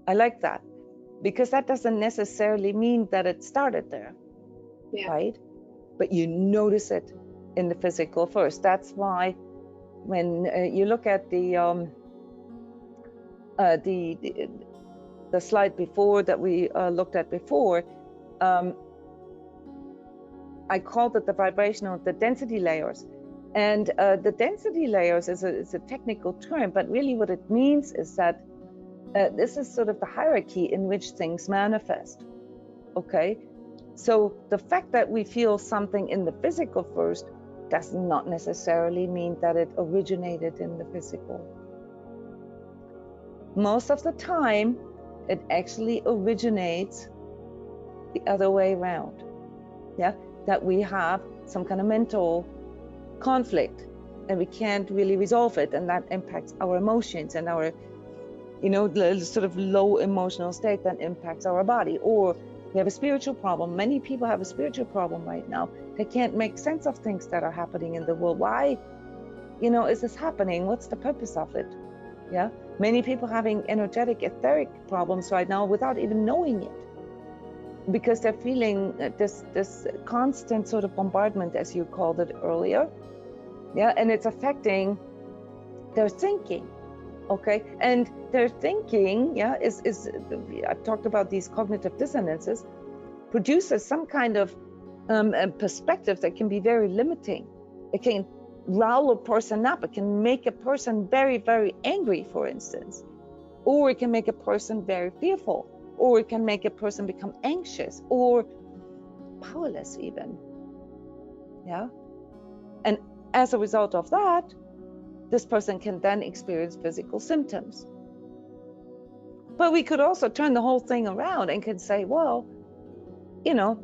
I like that, because that doesn't necessarily mean that it started there, right? But you notice it in the physical first. That's why when you look at the slide before that we looked at before, I called it the density layers. And the density layers is a technical term, but really what it means is that this is sort of the hierarchy in which things manifest. Okay, so the fact that we feel something in the physical first does not necessarily mean that it originated in the physical. Most of the time, it actually originates the other way around. Yeah, that we have some kind of mental conflict and we can't really resolve it, and that impacts our emotions and our, you know, the sort of low emotional state that impacts our body. Or we have a spiritual problem. Many people have a spiritual problem right now. They can't make sense of things that are happening in the world. Why, you know, is this happening? What's the purpose of it? Yeah, many people having energetic, etheric problems right now without even knowing it, because they're feeling this constant sort of bombardment, as you called it earlier. Yeah, and it's affecting their thinking. Okay, and their thinking, yeah, is I've talked about these cognitive dissonances, produces some kind of perspective that can be very limiting. It can rile a person up. It can make a person very, very angry, for instance, or it can make a person very fearful, or it can make a person become anxious or powerless even. Yeah, and as a result of that, this person can then experience physical symptoms. But we could also turn the whole thing around and can say, well, you know,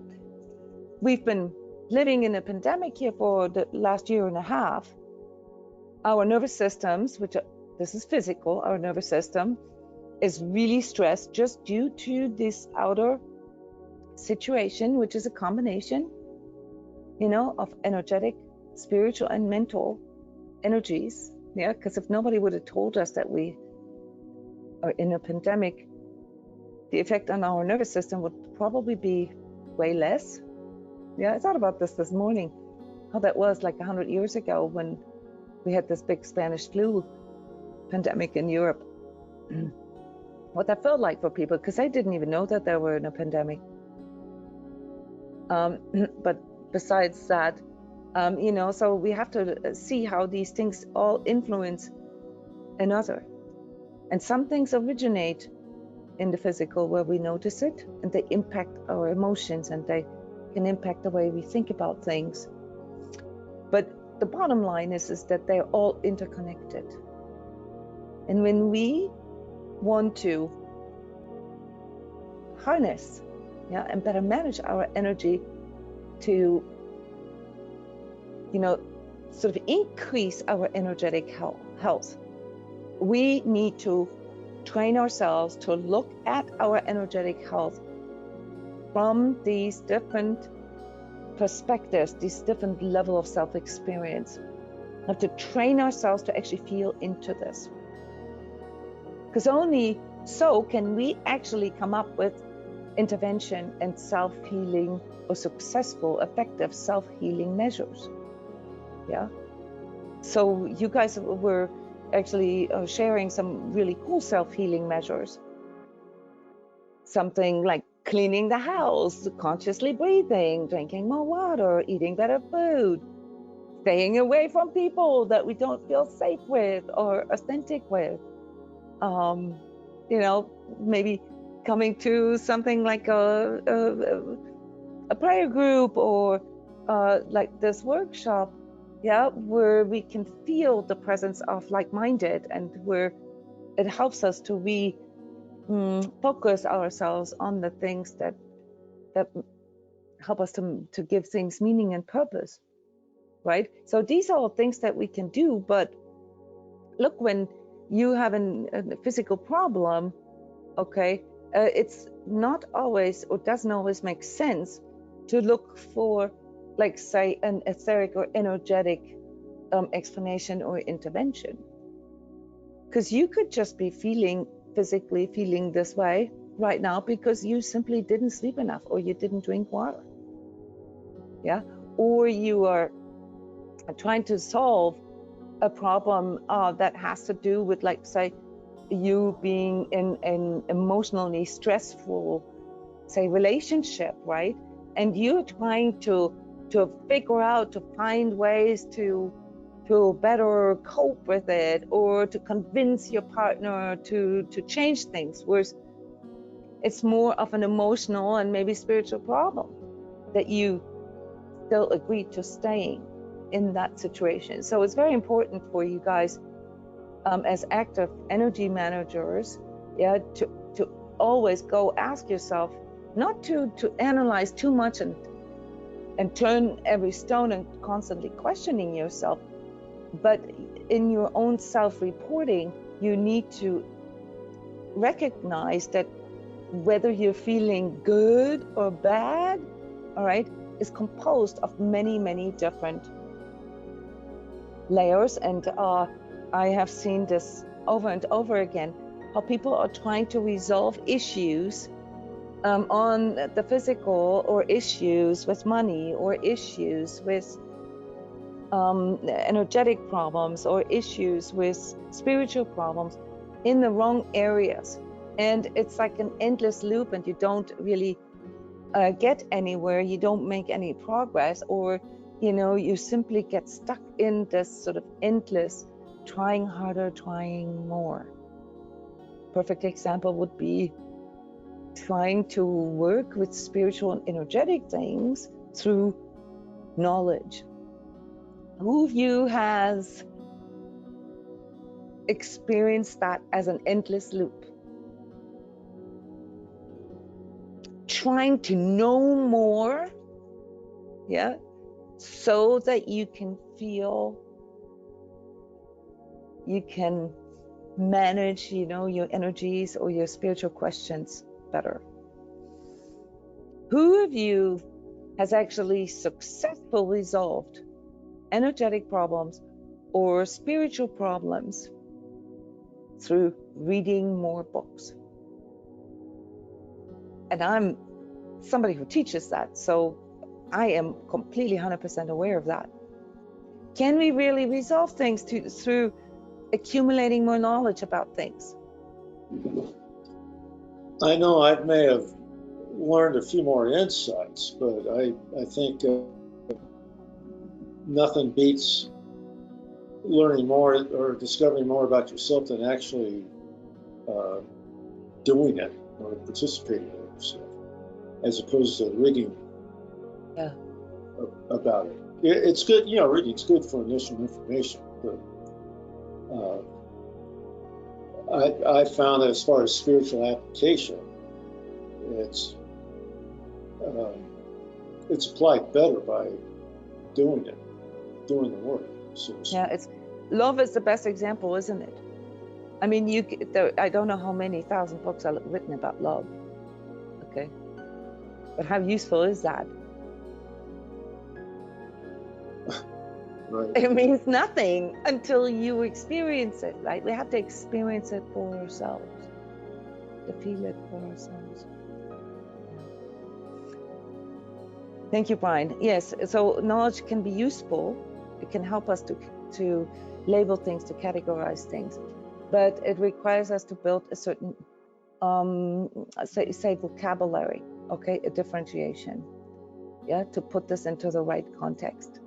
we've been living in a pandemic here for the last year and a half. Our nervous systems, which this is physical, our nervous system is really stressed just due to this outer situation, which is a combination, you know, of energetic, spiritual, and mental energies. Yeah, because if nobody would have told us that we are in a pandemic, the effect on our nervous system would probably be way less. Yeah, I thought about this morning, how that was like 100 years ago when we had this big Spanish flu pandemic in Europe. What that felt like for people, because I didn't even know that they were in a pandemic. But besides that, you know, so we have to see how these things all influence another. And some things originate in the physical where we notice it, and they impact our emotions, and they can impact the way we think about things. But the bottom line is that they're all interconnected. And when we want to harness, yeah, and better manage our energy to, you know, sort of increase our energetic health, we need to train ourselves to look at our energetic health from these different perspectives, these different level of self-experience. We have to train ourselves to actually feel into this, because only so can we actually come up with intervention and self-healing, or successful, effective self-healing measures. Yeah. So you guys were actually sharing some really cool self-healing measures. Something like cleaning the house, consciously breathing, drinking more water, eating better food, staying away from people that we don't feel safe with or authentic with. You know, maybe coming to something like a prayer group, or like this workshop, yeah, where we can feel the presence of like-minded, and where it helps us to focus ourselves on the things that help us to give things meaning and purpose, right? So these are all things that we can do. But look, when you have a physical problem, okay, it's not always, or doesn't always make sense to look for, like, say, an etheric or energetic explanation or intervention, because you could just be physically feeling this way right now because you simply didn't sleep enough, or you didn't drink water, yeah, or you are trying to solve a problem that has to do with, like, say, you being in an emotionally stressful, say, relationship, right? And you're trying to figure out, to find ways to better cope with it, or to convince your partner to change things, whereas it's more of an emotional and maybe spiritual problem that you still agreed to staying. in that situation. So it's very important for you guys as active energy managers, yeah, to always go ask yourself, not to analyze too much and turn every stone and constantly questioning yourself, but in your own self-reporting, you need to recognize that whether you're feeling good or bad, all right, is composed of many different layers. And I have seen this over and over again, how people are trying to resolve issues on the physical, or issues with money, or issues with energetic problems, or issues with spiritual problems in the wrong areas. And it's like an endless loop, and you don't really get anywhere, you don't make any progress, or you simply get stuck in this sort of endless trying harder, trying more. Perfect example would be trying to work with spiritual and energetic things through knowledge. Who of you has experienced that as an endless loop? Trying to know more, yeah, so that you can feel you can manage, your energies or your spiritual questions better. Who of you has actually successfully resolved energetic problems or spiritual problems through reading more books? And I'm somebody who teaches that, so I am completely 100% aware of that. Can we really resolve things through accumulating more knowledge about things? I know I may have learned a few more insights, but I think nothing beats learning more or discovering more about yourself than actually doing it or participating in it yourself, as opposed to reading about it. It's good, reading's good for initial information, but I found that as far as spiritual application, it's applied better by doing the work. So love is the best example, isn't it? I mean, I don't know how many thousand books are written about love, okay? But how useful is that? Right. It means nothing until you experience it, right? We have to experience it for ourselves, to feel it for ourselves. Thank you, Brian. Yes, so knowledge can be useful. It can help us to label things, to categorize things, but it requires us to build a certain, say vocabulary, okay, a differentiation, yeah, to put this into the right context.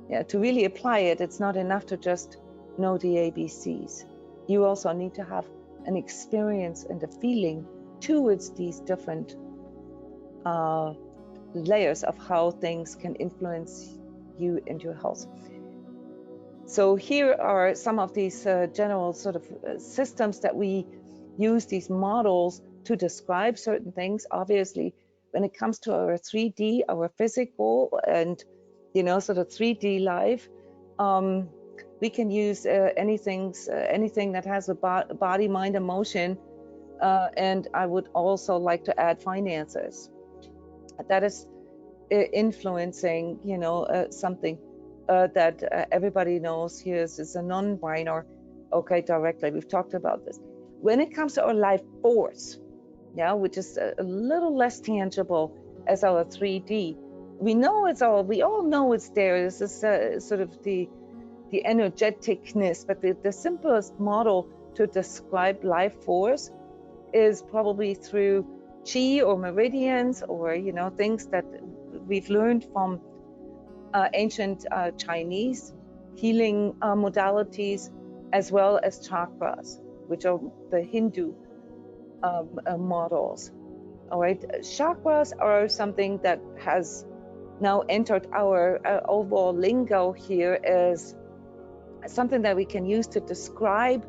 Yeah, to really apply it, it's not enough to just know the ABCs. You also need to have an experience and a feeling towards these different layers of how things can influence you and your health. So here are some of these general sort of systems that we use, these models to describe certain things. Obviously, when it comes to our 3D, our physical and sort of 3D life, we can use anything that has a body, mind, emotion, and I would also like to add finances. That is influencing, something that everybody knows here is a non-binary, okay, directly. We've talked about this. When it comes to our life force, yeah, which is a little less tangible as our 3D, we all know it's there. This is sort of the energeticness, but the simplest model to describe life force is probably through chi or meridians, or things that we've learned from ancient Chinese healing modalities, as well as chakras, which are the Hindu models. All right, chakras are something that has now entered our overall lingo here as something that we can use to describe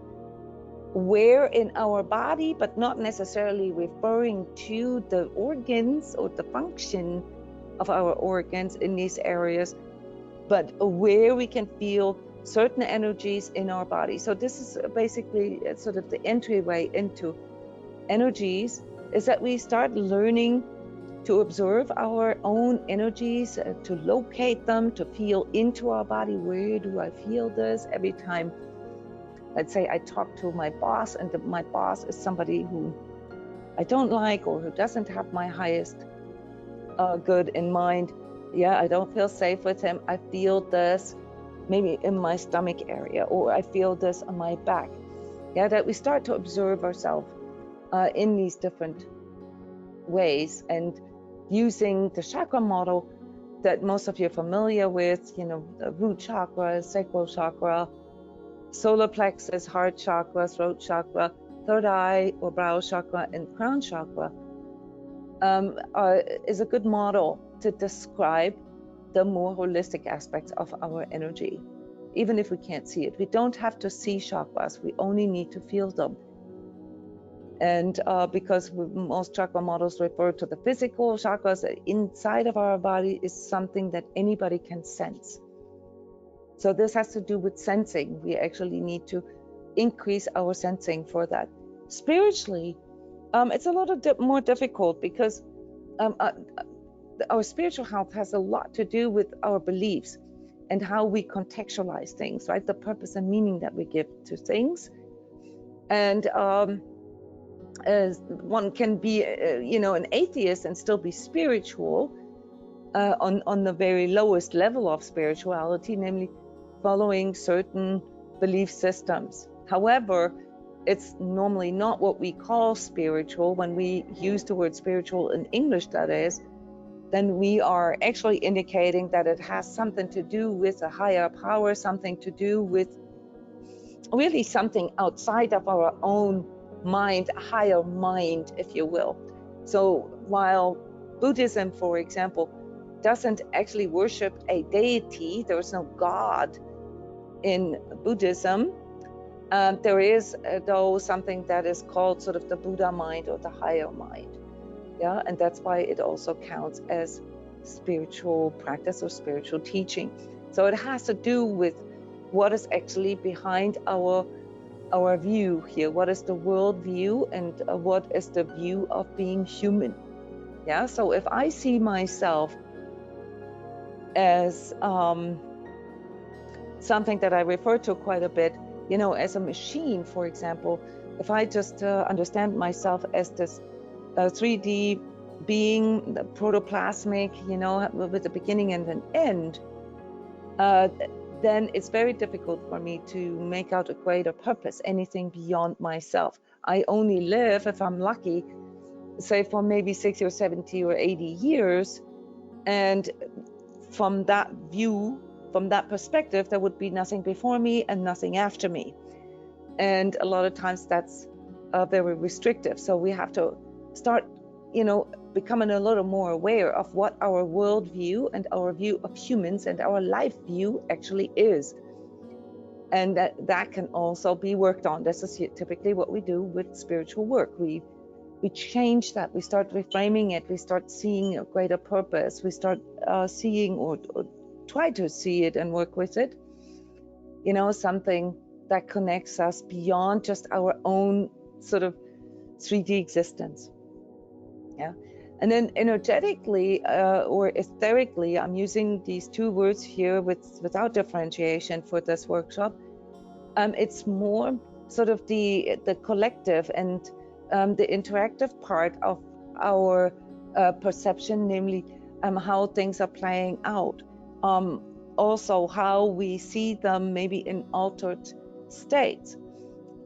where in our body, but not necessarily referring to the organs or the function of our organs in these areas, but where we can feel certain energies in our body. So this is basically sort of the entryway into energies, is that we start learning to observe our own energies, to locate them, to feel into our body. Where do I feel this? Every time, let's say I talk to my boss, and my boss is somebody who I don't like, or who doesn't have my highest good in mind. Yeah, I don't feel safe with him. I feel this maybe in my stomach area, or I feel this on my back. Yeah, that we start to observe ourselves in these different ways, and using the chakra model that most of you are familiar with, you know, the root chakra, sacral chakra, solar plexus, heart chakra, throat chakra, third eye or brow chakra, and crown chakra, is a good model to describe the more holistic aspects of our energy, even if we can't see it. We don't have to see chakras, we only need to feel them. And because most chakra models refer to the physical chakras inside of our body, is something that anybody can sense. So this has to do with sensing. We actually need to increase our sensing for that. Spiritually, it's a little more difficult, because our spiritual health has a lot to do with our beliefs and how we contextualize things, right? The purpose and meaning that we give to things. And as one can be, you know, an atheist and still be spiritual on the very lowest level of spirituality, namely following certain belief systems. However, it's normally not what we call spiritual. When we use the word spiritual in English, that is, then we are actually indicating that it has something to do with a higher power, something to do with really something outside of our own mind, a higher mind, if you will. So while Buddhism, for example, doesn't actually worship a deity, there is no God in Buddhism, there is though something that is called sort of the Buddha mind or the higher mind. Yeah, and that's why it also counts as spiritual practice or spiritual teaching. So it has to do with what is actually behind our view here. What is the world view, and what is the view of being human? Yeah, so if I see myself as something that I refer to quite a bit, you know, as a machine, for example, if I just understand myself as this 3D being, the protoplasmic, you know, with a beginning and an end, then it's very difficult for me to make out a greater purpose, anything beyond myself. I only live, if I'm lucky, say for maybe 60 or 70 or 80 years. And from that view, from that perspective, there would be nothing before me and nothing after me. And a lot of times that's very restrictive. So we have to start, you know, becoming a little more aware of what our world view and our view of humans and our life view actually is. And that can also be worked on. This is typically what we do with spiritual work. We change that. We start reframing it. We start seeing a greater purpose. We start seeing or try to see it and work with it. You know, something that connects us beyond just our own sort of 3D existence. Yeah. And then energetically or etherically, I'm using these two words here without differentiation for this workshop. It's more sort of the collective and the interactive part of our perception, namely how things are playing out. Also how we see them maybe in altered states,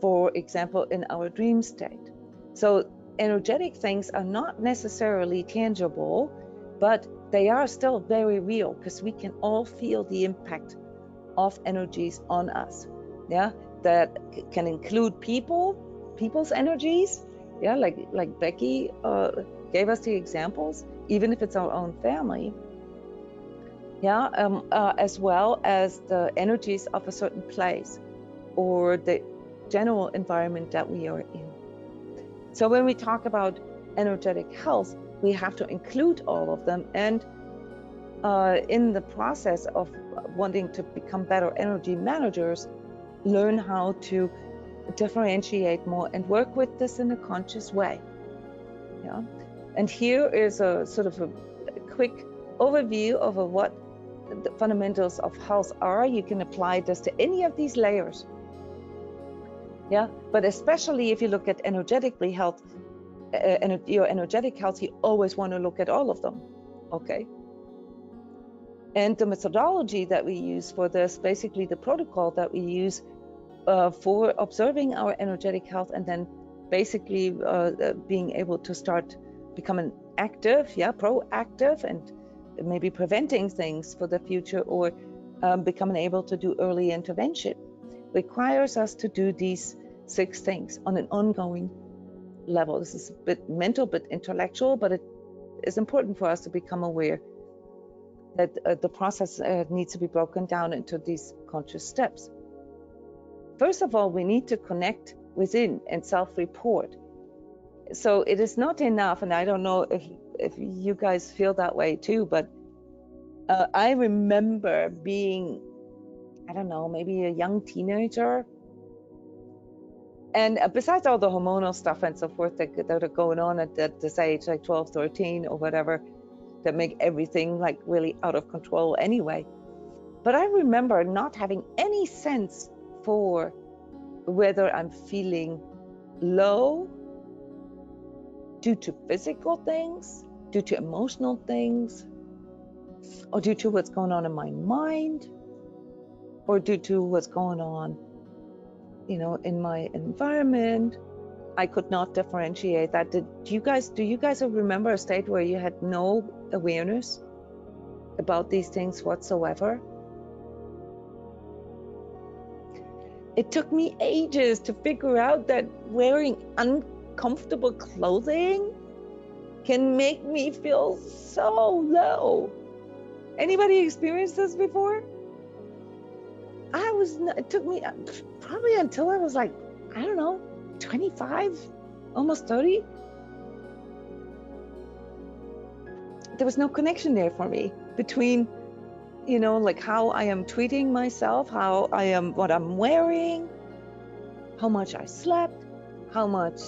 for example, in our dream state. So energetic things are not necessarily tangible, but they are still very real, because we can all feel the impact of energies on us. Yeah, that can include people's energies. Yeah, like Becky gave us the examples, even if it's our own family. as well as the energies of a certain place or the general environment that we are in. So when we talk about energetic health, we have to include all of them, and in the process of wanting to become better energy managers, learn how to differentiate more and work with this in a conscious way. Yeah. And here is a sort of a quick overview of what the fundamentals of health are. You can apply this to any of these layers. Yeah, but especially if you look at energetically health, your energetic health, you always want to look at all of them. Okay. And the methodology that we use for this, basically the protocol that we use for observing our energetic health, and then basically being able to start becoming active, proactive, and maybe preventing things for the future, or becoming able to do early intervention, requires us to do these 6 things on an ongoing level. This is a bit mental, bit intellectual, but it is important for us to become aware that the process needs to be broken down into these conscious steps. First of all, we need to connect within and self-report. So it is not enough, and I don't know if you guys feel that way too, but I remember being, I don't know, maybe a young teenager, and besides all the hormonal stuff and so forth that are going on at this age, like 12, 13 or whatever, that make everything like really out of control anyway. But I remember not having any sense for whether I'm feeling low due to physical things, due to emotional things, or due to what's going on in my mind, or due to what's going on, in my environment. I could not differentiate that. Do you guys remember a state where you had no awareness about these things whatsoever? It took me ages to figure out that wearing uncomfortable clothing can make me feel so low. Anybody experienced this before? It took me probably until I was like, I don't know, 25, almost 30. There was no connection there for me between, like how I am treating myself, what I'm wearing, how much I slept, how much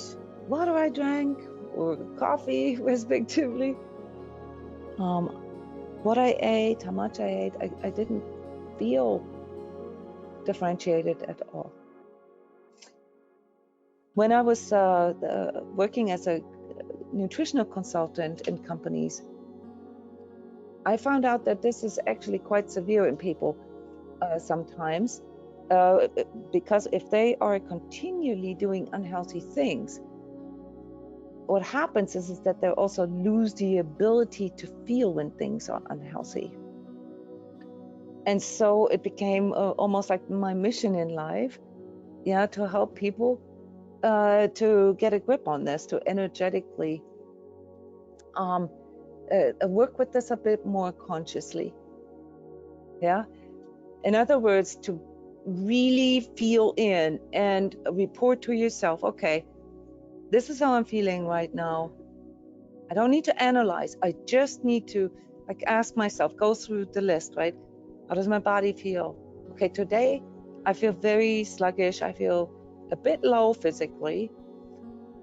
water I drank, or coffee, respectively, what I ate, how much I ate. I didn't feel differentiated at all. When I was working as a nutritional consultant in companies, I found out that this is actually quite severe in people sometimes, because if they are continually doing unhealthy things, what happens is that they also lose the ability to feel when things are unhealthy. And so it became almost like my mission in life, to help people to get a grip on this, to energetically work with this a bit more consciously. In other words, to really feel in and report to yourself, okay, this is how I'm feeling right now. I don't need to analyze. I just need to ask myself, go through the list, right? How does my body feel? Okay, today I feel very sluggish. I feel a bit low physically.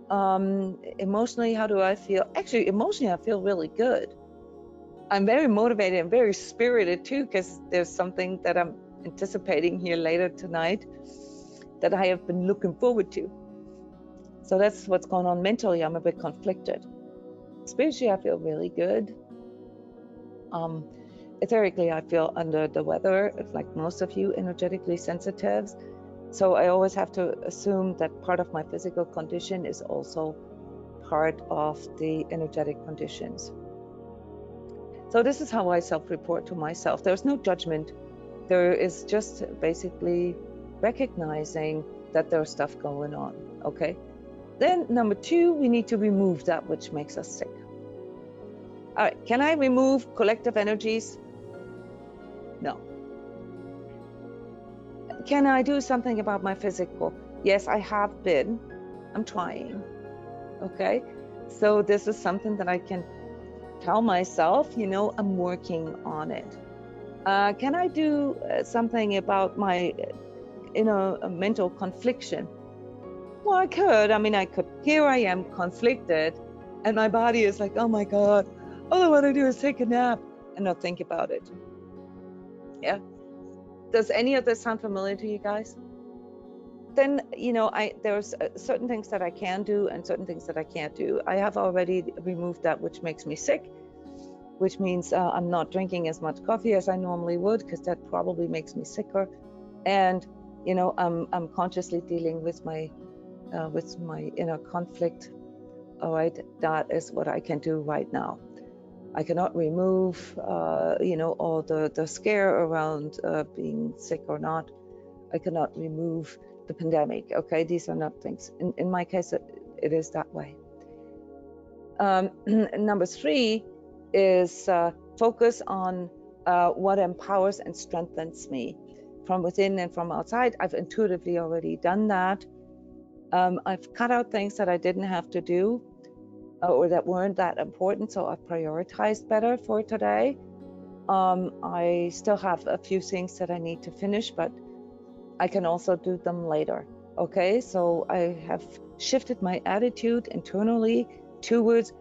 Emotionally, how do I feel? Actually, emotionally, I feel really good. I'm very motivated and very spirited too, because there's something that I'm anticipating here later tonight that I have been looking forward to. So that's what's going on mentally. I'm a bit conflicted. Spiritually, I feel really good. Etherically, I feel under the weather, like most of you energetically sensitives. So I always have to assume that part of my physical condition is also part of the energetic conditions. So this is how I self-report to myself. There's no judgment. There is just basically recognizing that there's stuff going on, okay? Then number 2, we need to remove that which makes us sick. All right, can I remove collective energies? Can I do something about my physical? Yes, I have been. I'm trying. Okay. So this is something that I can tell myself, I'm working on it. Can I do something about my mental confliction? Well, I could. I could. Here I am conflicted, and my body is like, oh my God, all I want to do is take a nap and not think about it. Yeah. Does any of this sound familiar to you guys? Then, there's certain things that I can do and certain things that I can't do. I have already removed that which makes me sick, which means I'm not drinking as much coffee as I normally would, because that probably makes me sicker. And, I'm consciously dealing with my inner conflict. All right, that is what I can do right now. I cannot remove, all the scare around being sick or not. I cannot remove the pandemic. Okay, these are not things. In my case, it is that way. Number 3 is focus on what empowers and strengthens me from within and from outside. I've intuitively already done that. I've cut out things that I didn't have to do or that weren't that important, so I've prioritized better for today. I still have a few things that I need to finish, but I can also do them later. Okay, so I have shifted my attitude internally towards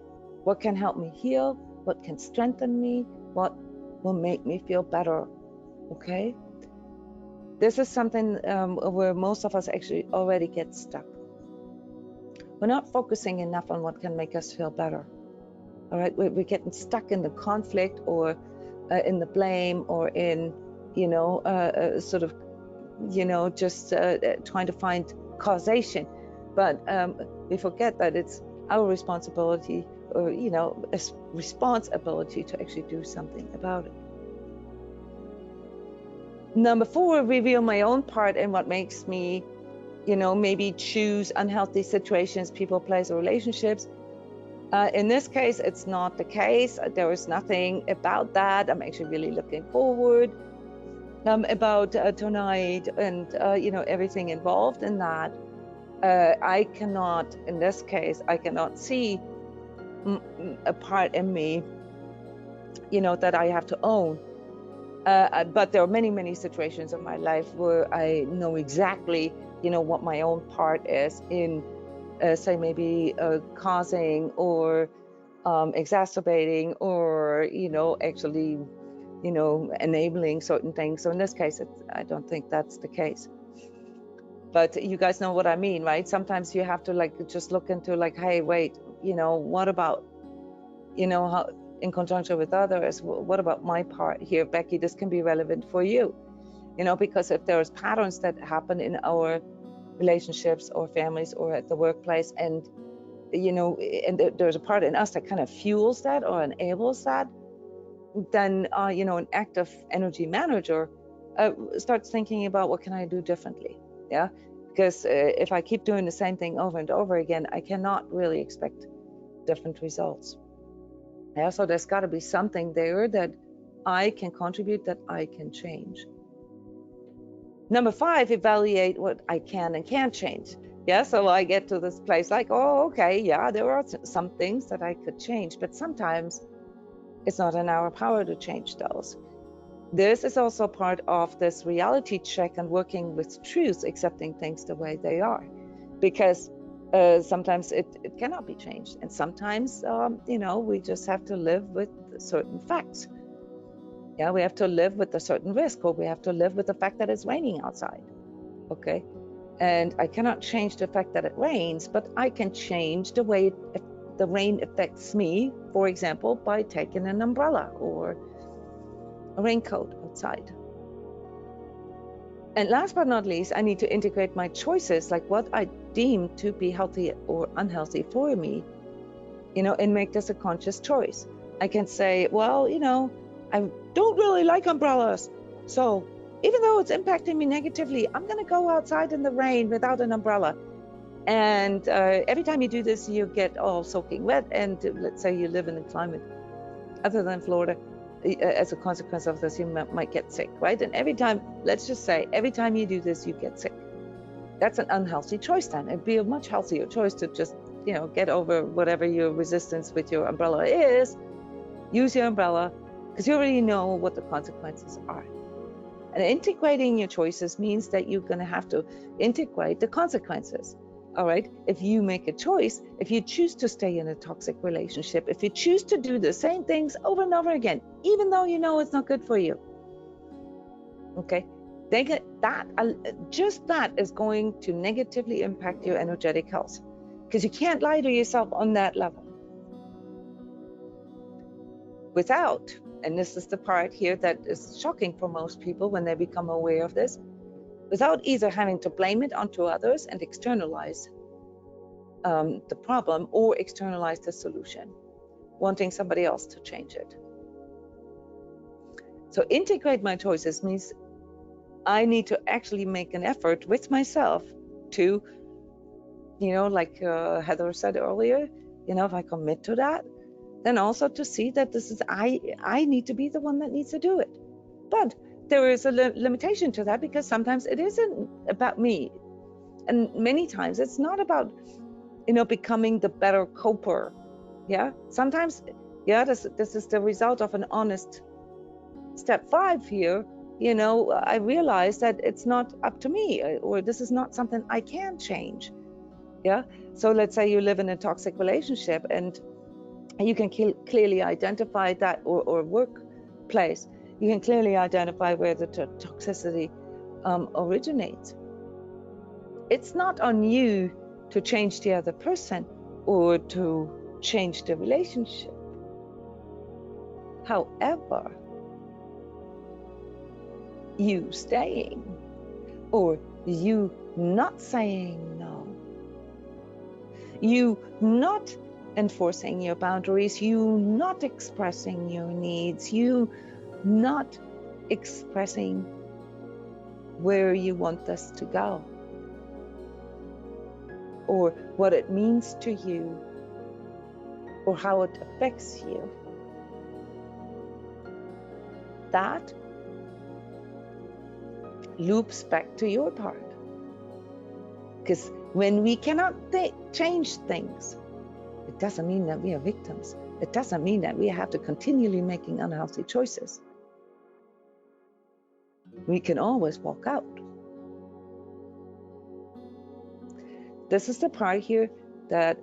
what can help me heal, what can strengthen me, what will make me feel better. Okay, this is something where most of us actually already get stuck. We're not focusing enough on what can make us feel better. All right, we're getting stuck in the conflict or in the blame or in, sort of, just trying to find causation. But we forget that it's our responsibility or, responsibility to actually do something about it. Number 4, reveal my own part in what makes me, maybe choose unhealthy situations, people, place, or relationships. In this case, it's not the case. There is nothing about that. I'm actually really looking forward about tonight and, everything involved in that. I cannot, in this case, I cannot see a part in me, that I have to own. But there are many, many situations in my life where I know exactly, what my own part is in, say, maybe causing or exacerbating or, actually, enabling certain things. So in this case, I don't think that's the case. But you guys know what I mean, right? Sometimes you have to just look into hey, wait, what about, how in conjunction with others, what about my part here, Becky? This can be relevant for you, because if there's patterns that happen in our relationships or families or at the workplace, and and there's a part in us that kind of fuels that or enables that, then an active energy manager starts thinking about what can I do differently. Yeah, because if I keep doing the same thing over and over again, I cannot really expect different results. Yeah, so there's got to be something there that I can contribute, that I can change. Number 5, evaluate what I can and can't change. Yeah, so I get to this place oh, okay, yeah, there are some things that I could change, but sometimes it's not in our power to change those. This is also part of this reality check and working with truth, accepting things the way they are, because sometimes it cannot be changed, and sometimes we just have to live with certain facts. Yeah, we have to live with a certain risk, or we have to live with the fact that it's raining outside. Okay, and I cannot change the fact that it rains, but I can change the way the rain affects me, for example, by taking an umbrella or a raincoat outside. And last but not least, I need to integrate my choices, like what I deem to be healthy or unhealthy for me, and make this a conscious choice. I can say, well, I don't really like umbrellas, so even though it's impacting me negatively, I'm going to go outside in the rain without an umbrella. And every time you do this, you get all soaking wet. And let's say you live in a climate other than Florida, as a consequence of this, you might get sick, right? And every time, let's just say, every time you do this, you get sick. That's an unhealthy choice then. It'd be a much healthier choice to just, get over whatever your resistance with your umbrella is, use your umbrella, because you already know what the consequences are. And integrating your choices means that you're going to have to integrate the consequences. All right. If you make a choice, if you choose to stay in a toxic relationship, if you choose to do the same things over and over again, even though you know it's not good for you, okay, just that is going to negatively impact your energetic health, because you can't lie to yourself on that level. Without, and this is the part here that is shocking for most people when they become aware of this, without either having to blame it onto others and externalize the problem or externalize the solution, wanting somebody else to change it. So integrate my choices means I need to actually make an effort with myself to, like Heather said earlier, if I commit to that, then also to see that this is, I need to be the one that needs to do it. But there is a limitation to that, because sometimes it isn't about me. And many times it's not about, becoming the better coper. Yeah. Sometimes, this is the result of an honest step 5 here. I realize that it's not up to me, or this is not something I can change. Yeah. So let's say you live in a toxic relationship and you can clearly identify that, or workplace, you can clearly identify where the toxicity originates. It's not on you to change the other person or to change the relationship. However, you staying or you not saying no, you not enforcing your boundaries, you not expressing your needs, you not expressing where you want this to go, or what it means to you, or how it affects you. That loops back to your part. Because when we cannot change things, it doesn't mean that we are victims. It doesn't mean that we have to continually making unhealthy choices. We can always walk out. This is the part here that,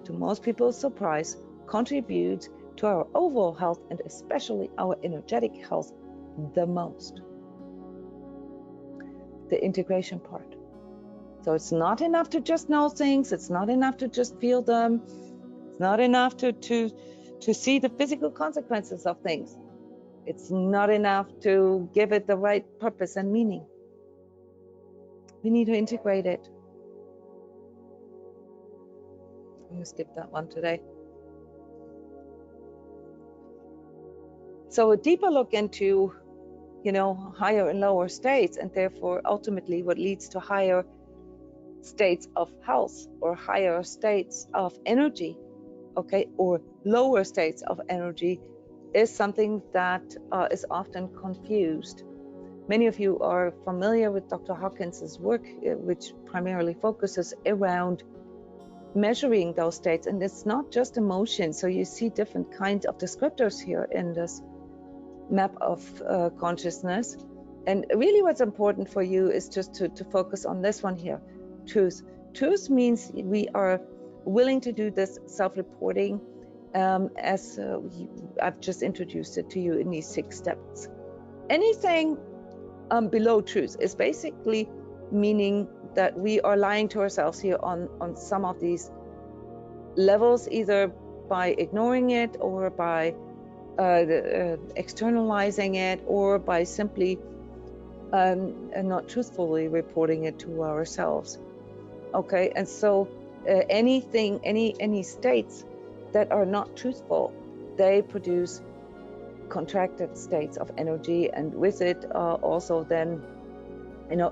to most people's surprise, contributes to our overall health and especially our energetic health the most. The integration part. So it's not enough to just know things. It's not enough to just feel them. It's not enough to see the physical consequences of things. It's not enough to give it the right purpose and meaning. We need to integrate it. I'm going to skip that one today. So a deeper look into, higher and lower states, and therefore ultimately what leads to higher states of health or higher states of energy, okay, or lower states of energy, is something that is often confused. Many of you are familiar with Dr. Hawkins's work, which primarily focuses around measuring those states, and it's not just emotion. So you see different kinds of descriptors here in this map of consciousness. And really what's important for you is just to focus on this one here, truth. Truth means we are willing to do this self-reporting, as I've just introduced it to you in these 6 steps. Anything below truth is basically meaning that we are lying to ourselves here on some of these levels, either by ignoring it or by externalizing it, or by simply not truthfully reporting it to ourselves. Okay, and so any states that are not truthful, they produce contracted states of energy, and with it also then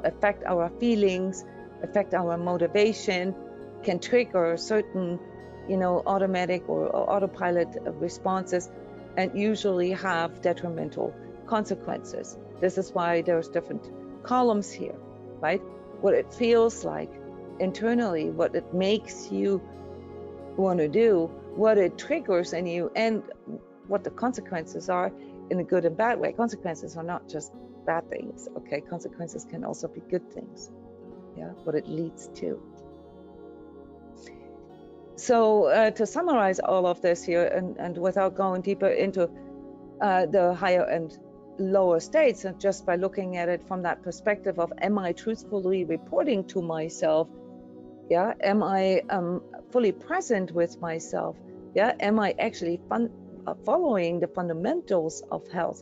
affect our feelings, affect our motivation, can trigger certain automatic or autopilot responses and usually have detrimental consequences. This is why there's different columns here, right? What it feels like internally, what it makes you want to do, what it triggers in you, and what the consequences are in a good and bad way. Consequences are not just bad things, okay? Consequences can also be good things, yeah, what it leads to. So to summarize all of this here, and without going deeper into the higher and lower states, and just by looking at it from that perspective of, am I truthfully reporting to myself? Yeah, am I fully present with myself? Yeah, am I actually following the fundamentals of health?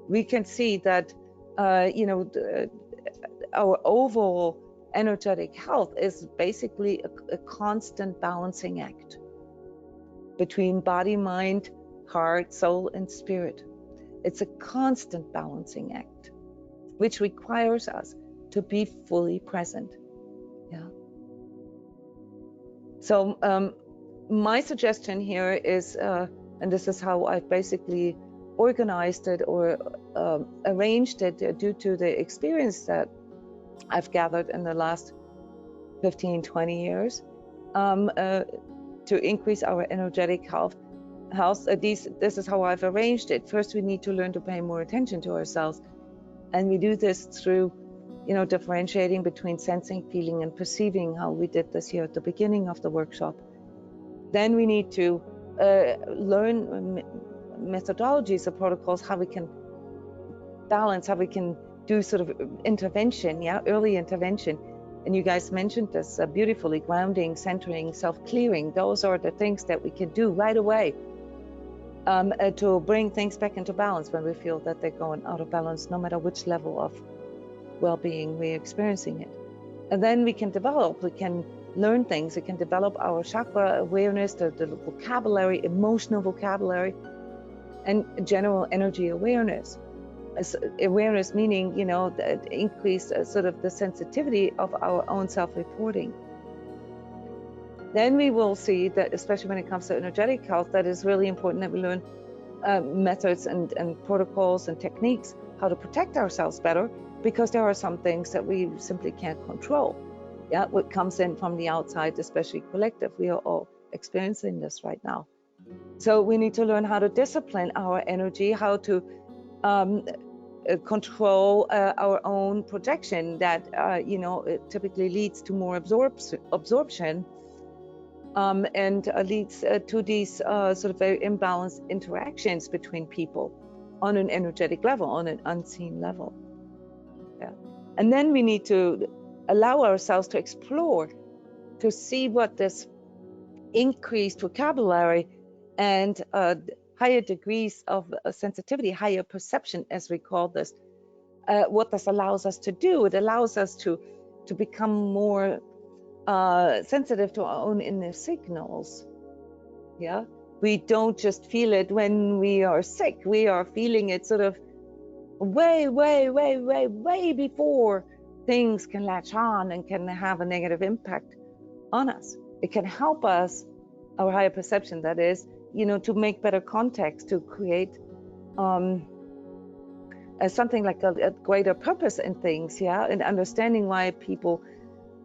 We can see that our overall energetic health is basically a constant balancing act between body, mind, heart, soul, and spirit. It's a constant balancing act, which requires us to be fully present. Yeah. So my suggestion here is, and this is how I've basically organized it or arranged it due to the experience that I've gathered in the last 15, 20 years, to increase our energetic health. This is how I've arranged it. First, we need to learn to pay more attention to ourselves. And we do this through, differentiating between sensing, feeling, and perceiving, how we did this here at the beginning of the workshop. Then we need to learn methodologies or protocols, how we can balance, how we can do sort of intervention, early intervention. And you guys mentioned this beautifully: grounding, centering, self-clearing. Those are the things that we can do right away to bring things back into balance when we feel that they're going out of balance, no matter which level of well-being we're experiencing it. And then we can learn things. We can develop our chakra awareness, the vocabulary, emotional vocabulary, and general energy awareness. Awareness meaning, increase sort of the sensitivity of our own self-reporting. Then we will see that, especially when it comes to energetic health, that is really important that we learn methods and protocols and techniques, how to protect ourselves better, because there are some things that we simply can't control. Yeah, what comes in from the outside, especially collective, we are all experiencing this right now. So we need to learn how to discipline our energy, how to control our own projection that it typically leads to more absorption and leads to these sort of very imbalanced interactions between people on an energetic level, on an unseen level. Yeah. And then we need to allow ourselves to explore, to see what this increased vocabulary and higher degrees of sensitivity, higher perception, as we call this, what this allows us to do. It allows us to become more sensitive to our own inner signals. Yeah, we don't just feel it when we are sick. We are feeling it sort of way before things can latch on and can have a negative impact on us. It can help us, our higher perception, that is, to make better context, to create something like a greater purpose in things, and understanding why people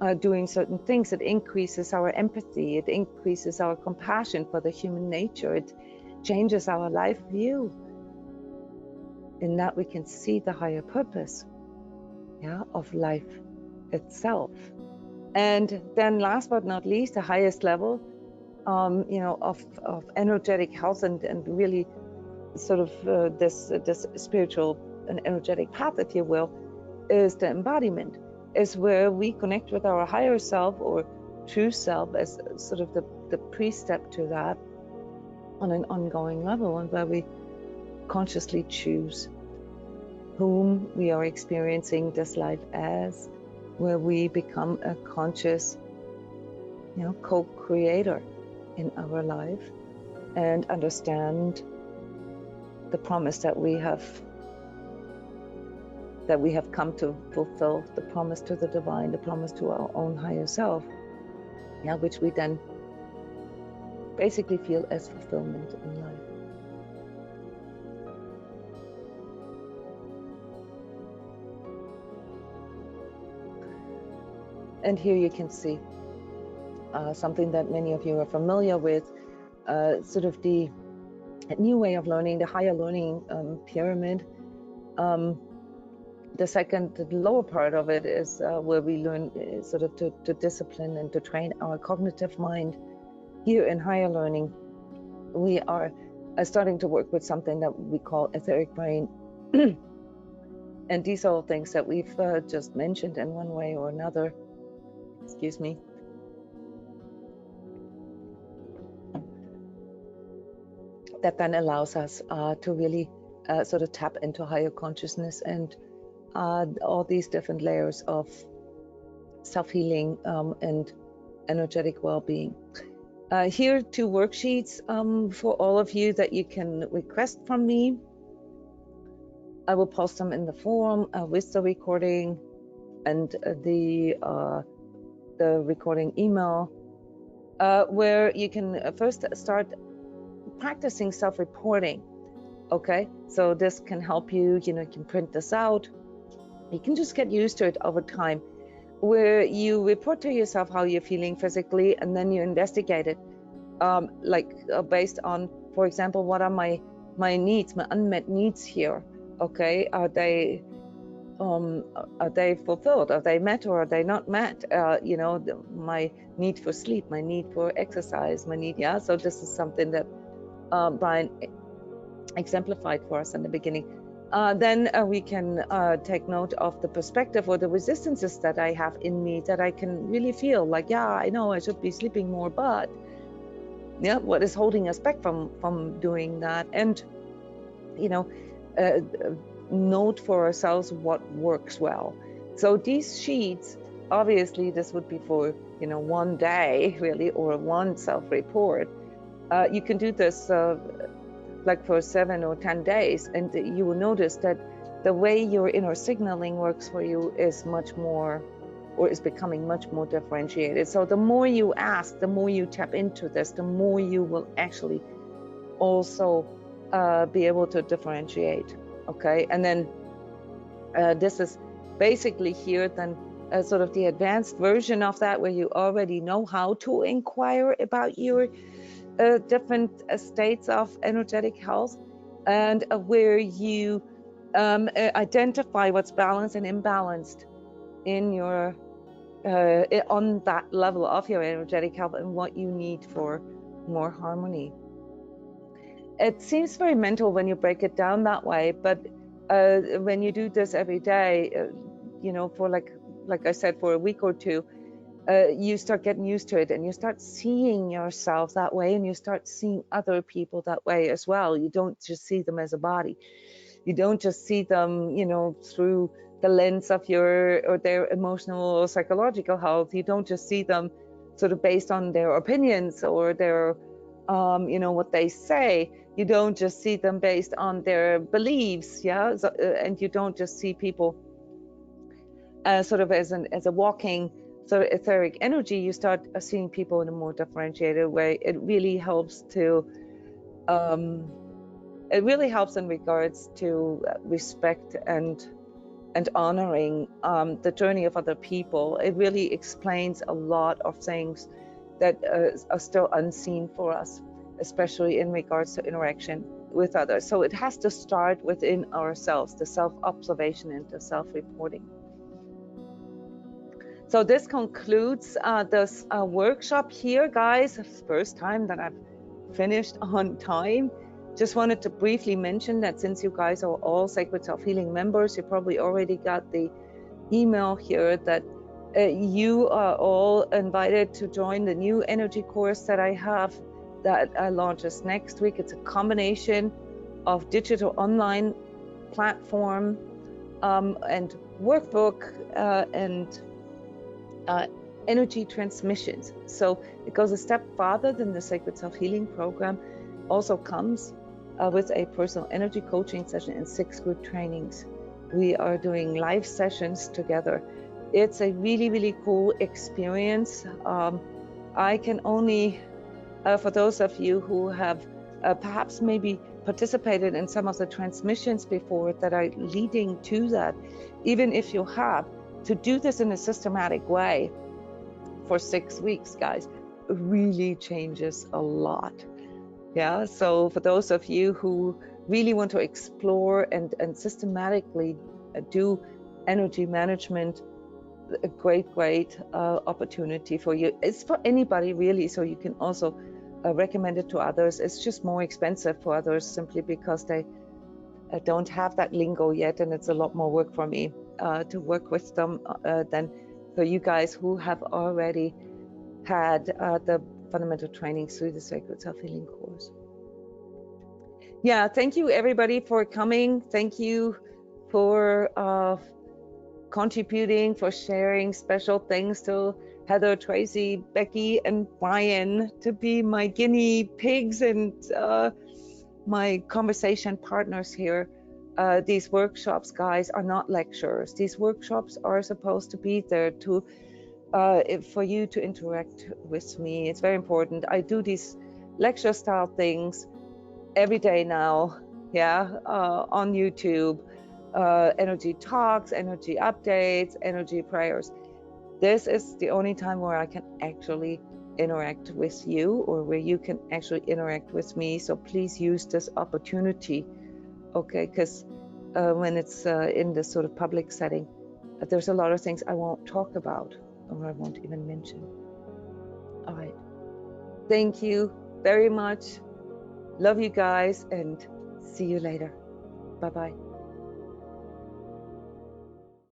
are doing certain things. It increases our empathy, it increases our compassion for the human nature, it changes our life view. In that we can see the higher purpose, of life itself. And then last but not least, the highest level of energetic health and really sort of this spiritual and energetic path, if you will, is the embodiment, is where we connect with our higher self or true self as sort of the pre-step to that on an ongoing level, and where we consciously choose whom we are experiencing this life as, where we become a conscious, co-creator in our life and understand the promise that we have come to fulfill, the promise to the divine, the promise to our own higher self, which we then basically feel as fulfillment in life. And here you can see something that many of you are familiar with, sort of the new way of learning, the higher learning pyramid. The lower part of it is where we learn sort of to discipline and to train our cognitive mind. Here in higher learning, we are starting to work with something that we call etheric brain. And these are all things that we've just mentioned in one way or another. Excuse me. That then allows us to really sort of tap into higher consciousness and all these different layers of self-healing and energetic well-being. Here are 2 worksheets for all of you that you can request from me. I will post them in the forum with the recording and the recording email, where you can first start practicing self-reporting. Okay, so this can help you. You know, you can print this out. You can just get used to it over time, where you report to yourself how you're feeling physically, and then you investigate it, based on, for example, what are my needs, my unmet needs here. Okay, are they fulfilled? Are they met or are they not met? You know, my need for sleep, my need for exercise, my need. Yeah, so this is something that Brian exemplified for us in the beginning. Then we can take note of the perspective or the resistances that I have in me, that I can really feel like, yeah, I know I should be sleeping more, but yeah, what is holding us back from doing that? And you know, note for ourselves what works well. So these sheets, obviously this would be for, you know, one day really, or one self-report. You can do this like for 7 or 10 days, and you will notice that the way your inner signaling works for you is much more, or is becoming much more differentiated. So the more you ask, the more you tap into this, the more you will actually also be able to differentiate. Okay, and then this is basically here then sort of the advanced version of that, where you already know how to inquire about your different states of energetic health, and where you identify what's balanced and imbalanced in your on that level of your energetic health, and what you need for more harmony. It seems very mental when you break it down that way, but when you do this every day, you know, for like I said, for a week or two, you start getting used to it, and you start seeing yourself that way, and you start seeing other people that way as well. You don't just see them as a body. You don't just see them, you know, through the lens of your or their emotional or psychological health. You don't just see them sort of based on their opinions or their you know, what they say. You don't just see them based on their beliefs, yeah. So, and you don't just see people sort of as a walking sort of etheric energy. You start seeing people in a more differentiated way. It really helps to it really helps in regards to respect and honoring the journey of other people. It really explains a lot of things that are still unseen for us, especially in regards to interaction with others. So it has to start within ourselves, the self-observation and the self-reporting. So this concludes this workshop here, guys. It's the first time that I've finished on time. Just wanted to briefly mention that since you guys are all Sacred Self-Healing members, you probably already got the email here that you are all invited to join the new energy course that I have that launches next week. It's a combination of digital online platform and workbook and energy transmissions. So it goes a step farther than the Sacred Self-Healing program. Also comes with a personal energy coaching session and 6 group trainings. We are doing live sessions together. It's a really, really cool experience. I can only, for those of you who have perhaps maybe participated in some of the transmissions before that are leading to that, even if you have, to do this in a systematic way for 6 weeks, guys, really changes a lot. Yeah, so for those of you who really want to explore and systematically do energy management, a great opportunity for you. It's for anybody really, so you can also recommend it to others. It's just more expensive for others simply because they don't have that lingo yet, and it's a lot more work for me to work with them than for you guys who have already had the fundamental training through the Sacred Self-Healing course. Yeah, thank you everybody for coming. Thank you for contributing, for sharing special things to Heather, Tracy, Becky, and Brian to be my guinea pigs and my conversation partners here. These workshops, guys, are not lectures. These workshops are supposed to be there to for you to interact with me. It's very important. I do these lecture style things every day now, yeah, on YouTube. Energy talks, energy updates, energy prayers. This is the only time where I can actually interact with you, or where you can actually interact with me. So please use this opportunity, okay? Because when it's in this sort of public setting, there's a lot of things I won't talk about, or I won't even mention. All right. Thank you very much. Love you guys, and see you later. Bye-bye.